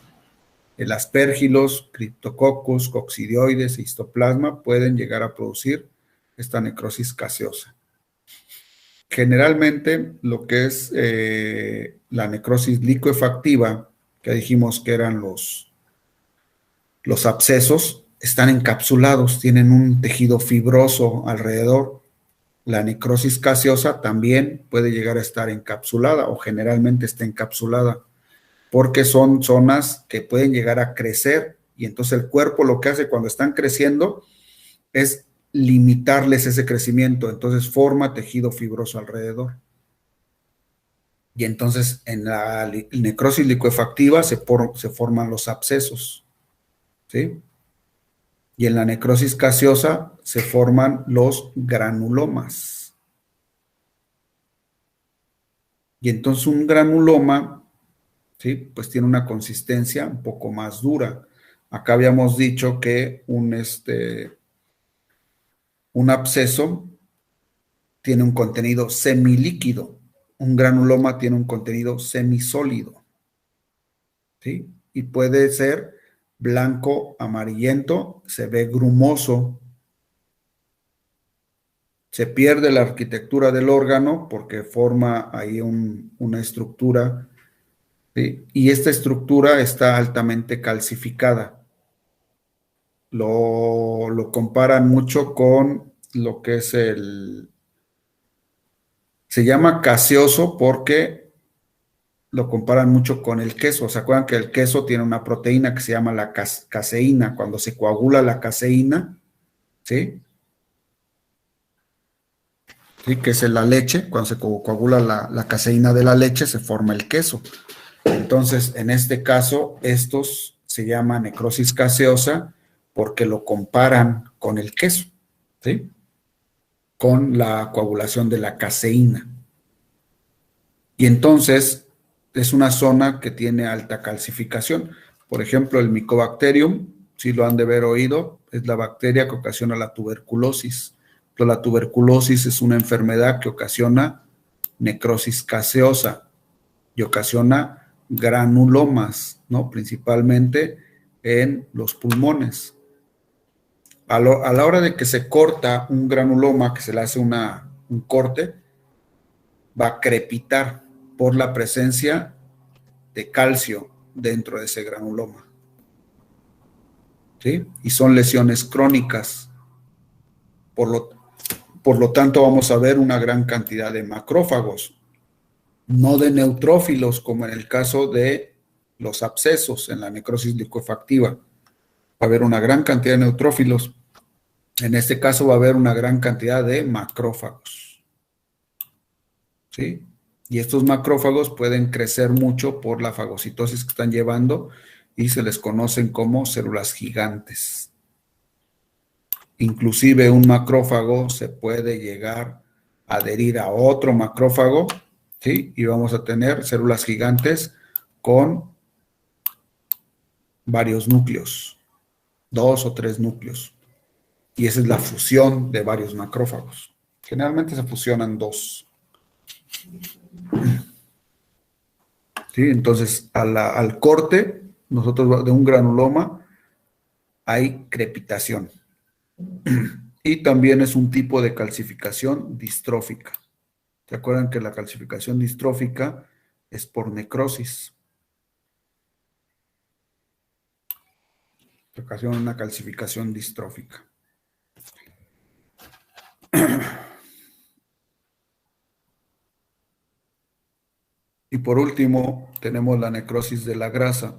el Aspergillus, Cryptococcus, Coccidioides e Histoplasma pueden llegar a producir esta necrosis caseosa. Generalmente lo que es la necrosis licuefactiva, que dijimos que eran los abscesos, están encapsulados, tienen un tejido fibroso alrededor. La necrosis caseosa también puede llegar a estar encapsulada o generalmente está encapsulada porque son zonas que pueden llegar a crecer y entonces el cuerpo lo que hace cuando están creciendo es limitarles ese crecimiento, entonces forma tejido fibroso alrededor. Y entonces en la necrosis licuefactiva se forman los abscesos, ¿sí? Y en la necrosis caseosa se forman los granulomas. Y entonces un granuloma, ¿sí? Pues tiene una consistencia un poco más dura. Acá habíamos dicho que un absceso tiene un contenido semilíquido. Un granuloma tiene un contenido semisólido, ¿sí? Y puede ser blanco, amarillento, se ve grumoso. Se pierde la arquitectura del órgano porque forma ahí una estructura, ¿sí? Y esta estructura está altamente calcificada. lo comparan mucho con lo que es se llama caseoso porque lo comparan mucho con el queso. ¿Se acuerdan que el queso tiene una proteína que se llama la caseína? Cuando se coagula la caseína, ¿sí? ¿Sí? Que es en la leche, cuando se coagula la caseína de la leche, se forma el queso. Entonces, en este caso, estos se llama necrosis caseosa porque lo comparan con el queso, ¿sí? Con la coagulación de la caseína. Y entonces es una zona que tiene alta calcificación. Por ejemplo, el Mycobacterium, si lo han de haber oído, es la bacteria que ocasiona la tuberculosis. Pero la tuberculosis es una enfermedad que ocasiona necrosis caseosa y ocasiona granulomas, ¿no? Principalmente en los pulmones. A la hora de que se corta un granuloma, que se le hace un corte, va a crepitar por la presencia de calcio dentro de ese granuloma, ¿sí? Y son lesiones crónicas. Por lo tanto, vamos a ver una gran cantidad de macrófagos, no de neutrófilos, como en el caso de los abscesos en la necrosis licuefactiva. Va a haber una gran cantidad de neutrófilos. En este caso va a haber una gran cantidad de macrófagos, ¿sí? Y estos macrófagos pueden crecer mucho por la fagocitosis que están llevando y se les conocen como células gigantes. Inclusive un macrófago se puede llegar a adherir a otro macrófago, ¿sí? Y vamos a tener células gigantes con varios núcleos, 2 o 3 núcleos. Y esa es la fusión de varios macrófagos. Generalmente se fusionan 2. ¿Sí? Entonces, al corte, nosotros de un granuloma, hay crepitación. Y también es un tipo de calcificación distrófica. ¿Se acuerdan que la calcificación distrófica es por necrosis? Se ocasiona una calcificación distrófica. Y por último, tenemos la necrosis de la grasa,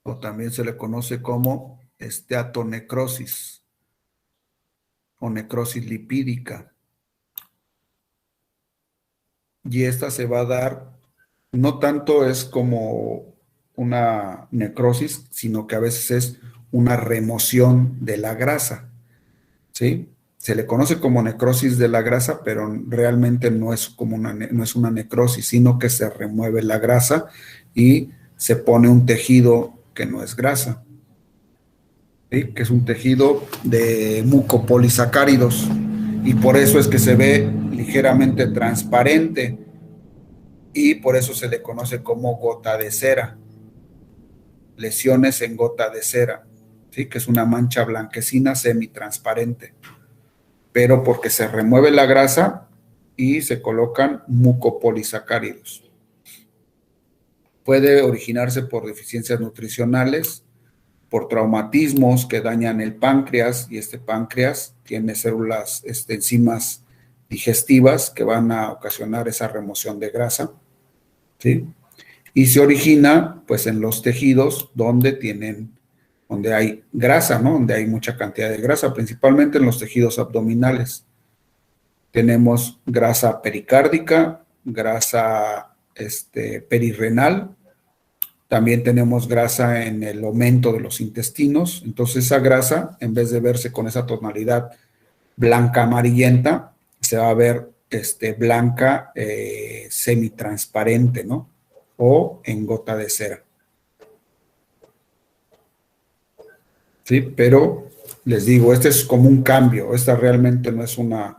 o también se le conoce como esteatonecrosis o necrosis lipídica. Y esta se va a dar, no tanto es como una necrosis, sino que a veces es una remoción de la grasa, ¿sí? Se le conoce como necrosis de la grasa, pero realmente no es no es una necrosis, sino que se remueve la grasa y se pone un tejido que no es grasa, ¿sí? Que es un tejido de mucopolisacáridos, y por eso es que se ve ligeramente transparente y por eso se le conoce como gota de cera, lesiones en gota de cera, ¿sí? Que es una mancha blanquecina semitransparente, pero porque se remueve la grasa y se colocan mucopolisacáridos. Puede originarse por deficiencias nutricionales, por traumatismos que dañan el páncreas, y este páncreas tiene células, enzimas digestivas que van a ocasionar esa remoción de grasa, ¿sí? Y se origina pues en los tejidos donde hay grasa, ¿no? Donde hay mucha cantidad de grasa, principalmente en los tejidos abdominales. Tenemos grasa pericárdica, grasa perirrenal, también tenemos grasa en el aumento de los intestinos. Entonces esa grasa, en vez de verse con esa tonalidad blanca amarillenta, se va a ver blanca semitransparente, ¿no? O en gota de cera. Sí, pero les digo, este es como un cambio. Esta realmente no es una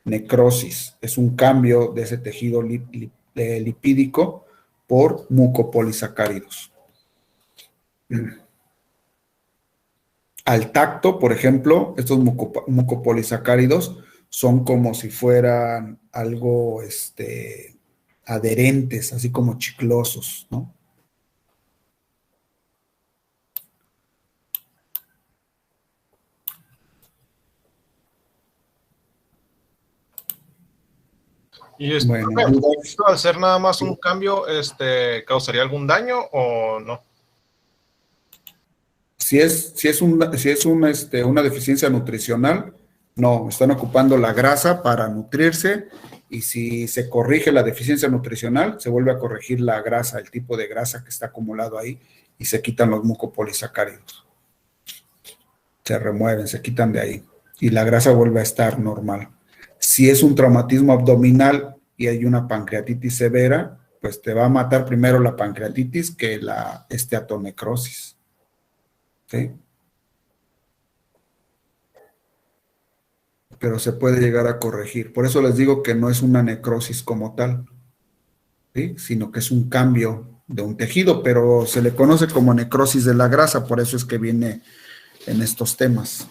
necrosis, es un cambio de ese tejido lipídico por mucopolisacáridos. Al tacto, por ejemplo, estos mucopolisacáridos son como si fueran algo adherentes, así como chiclosos, ¿no? Y Bueno, ¿esto al ser nada más un cambio, causaría algún daño o no? si es una deficiencia nutricional, no, están ocupando la grasa para nutrirse y si se corrige la deficiencia nutricional, se vuelve a corregir la grasa, el tipo de grasa que está acumulado ahí y se quitan los mucopolisacáridos. Se remueven, se quitan de ahí y la grasa vuelve a estar normal. Si es un traumatismo abdominal y hay una pancreatitis severa, pues te va a matar primero la pancreatitis que la esteatonecrosis. ¿Sí? Pero se puede llegar a corregir. Por eso les digo que no es una necrosis como tal, ¿sí? Sino que es un cambio de un tejido, pero se le conoce como necrosis de la grasa, por eso es que viene en estos temas,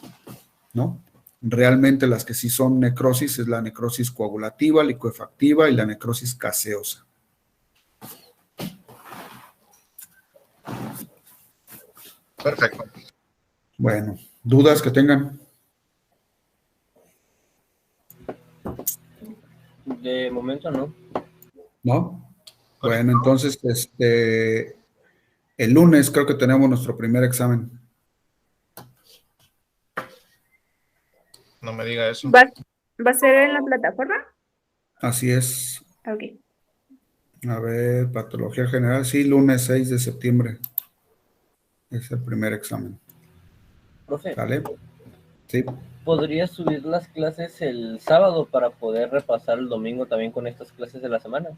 ¿no? Realmente las que sí son necrosis es la necrosis coagulativa, licuefactiva y la necrosis caseosa. Perfecto. Bueno, ¿dudas que tengan? De momento no. ¿No? Bueno, entonces, el lunes creo que tenemos nuestro primer examen. No me diga eso. ¿Va a ser en la plataforma? Así es. Ok. A ver, patología general, sí, lunes 6 de septiembre. Es el primer examen. Profe, ¿Vale? Sí. ¿podría subir las clases el sábado para poder repasar el domingo también con estas clases de la semana?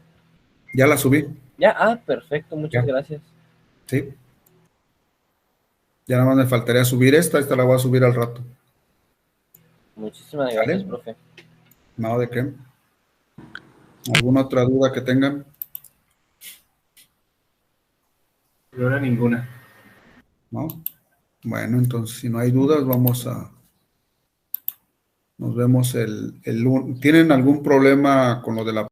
Ya la subí. Ya, perfecto, muchas Ya. gracias. Sí. Ya nada más me faltaría subir esta la voy a subir al rato. Muchísimas ¿Sale? gracias, profe. No, ¿de qué? ¿Alguna otra duda que tengan? Y ahora ninguna. ¿No? Bueno, entonces, si no hay dudas, nos vemos el lunes. ¿Tienen algún problema con lo de la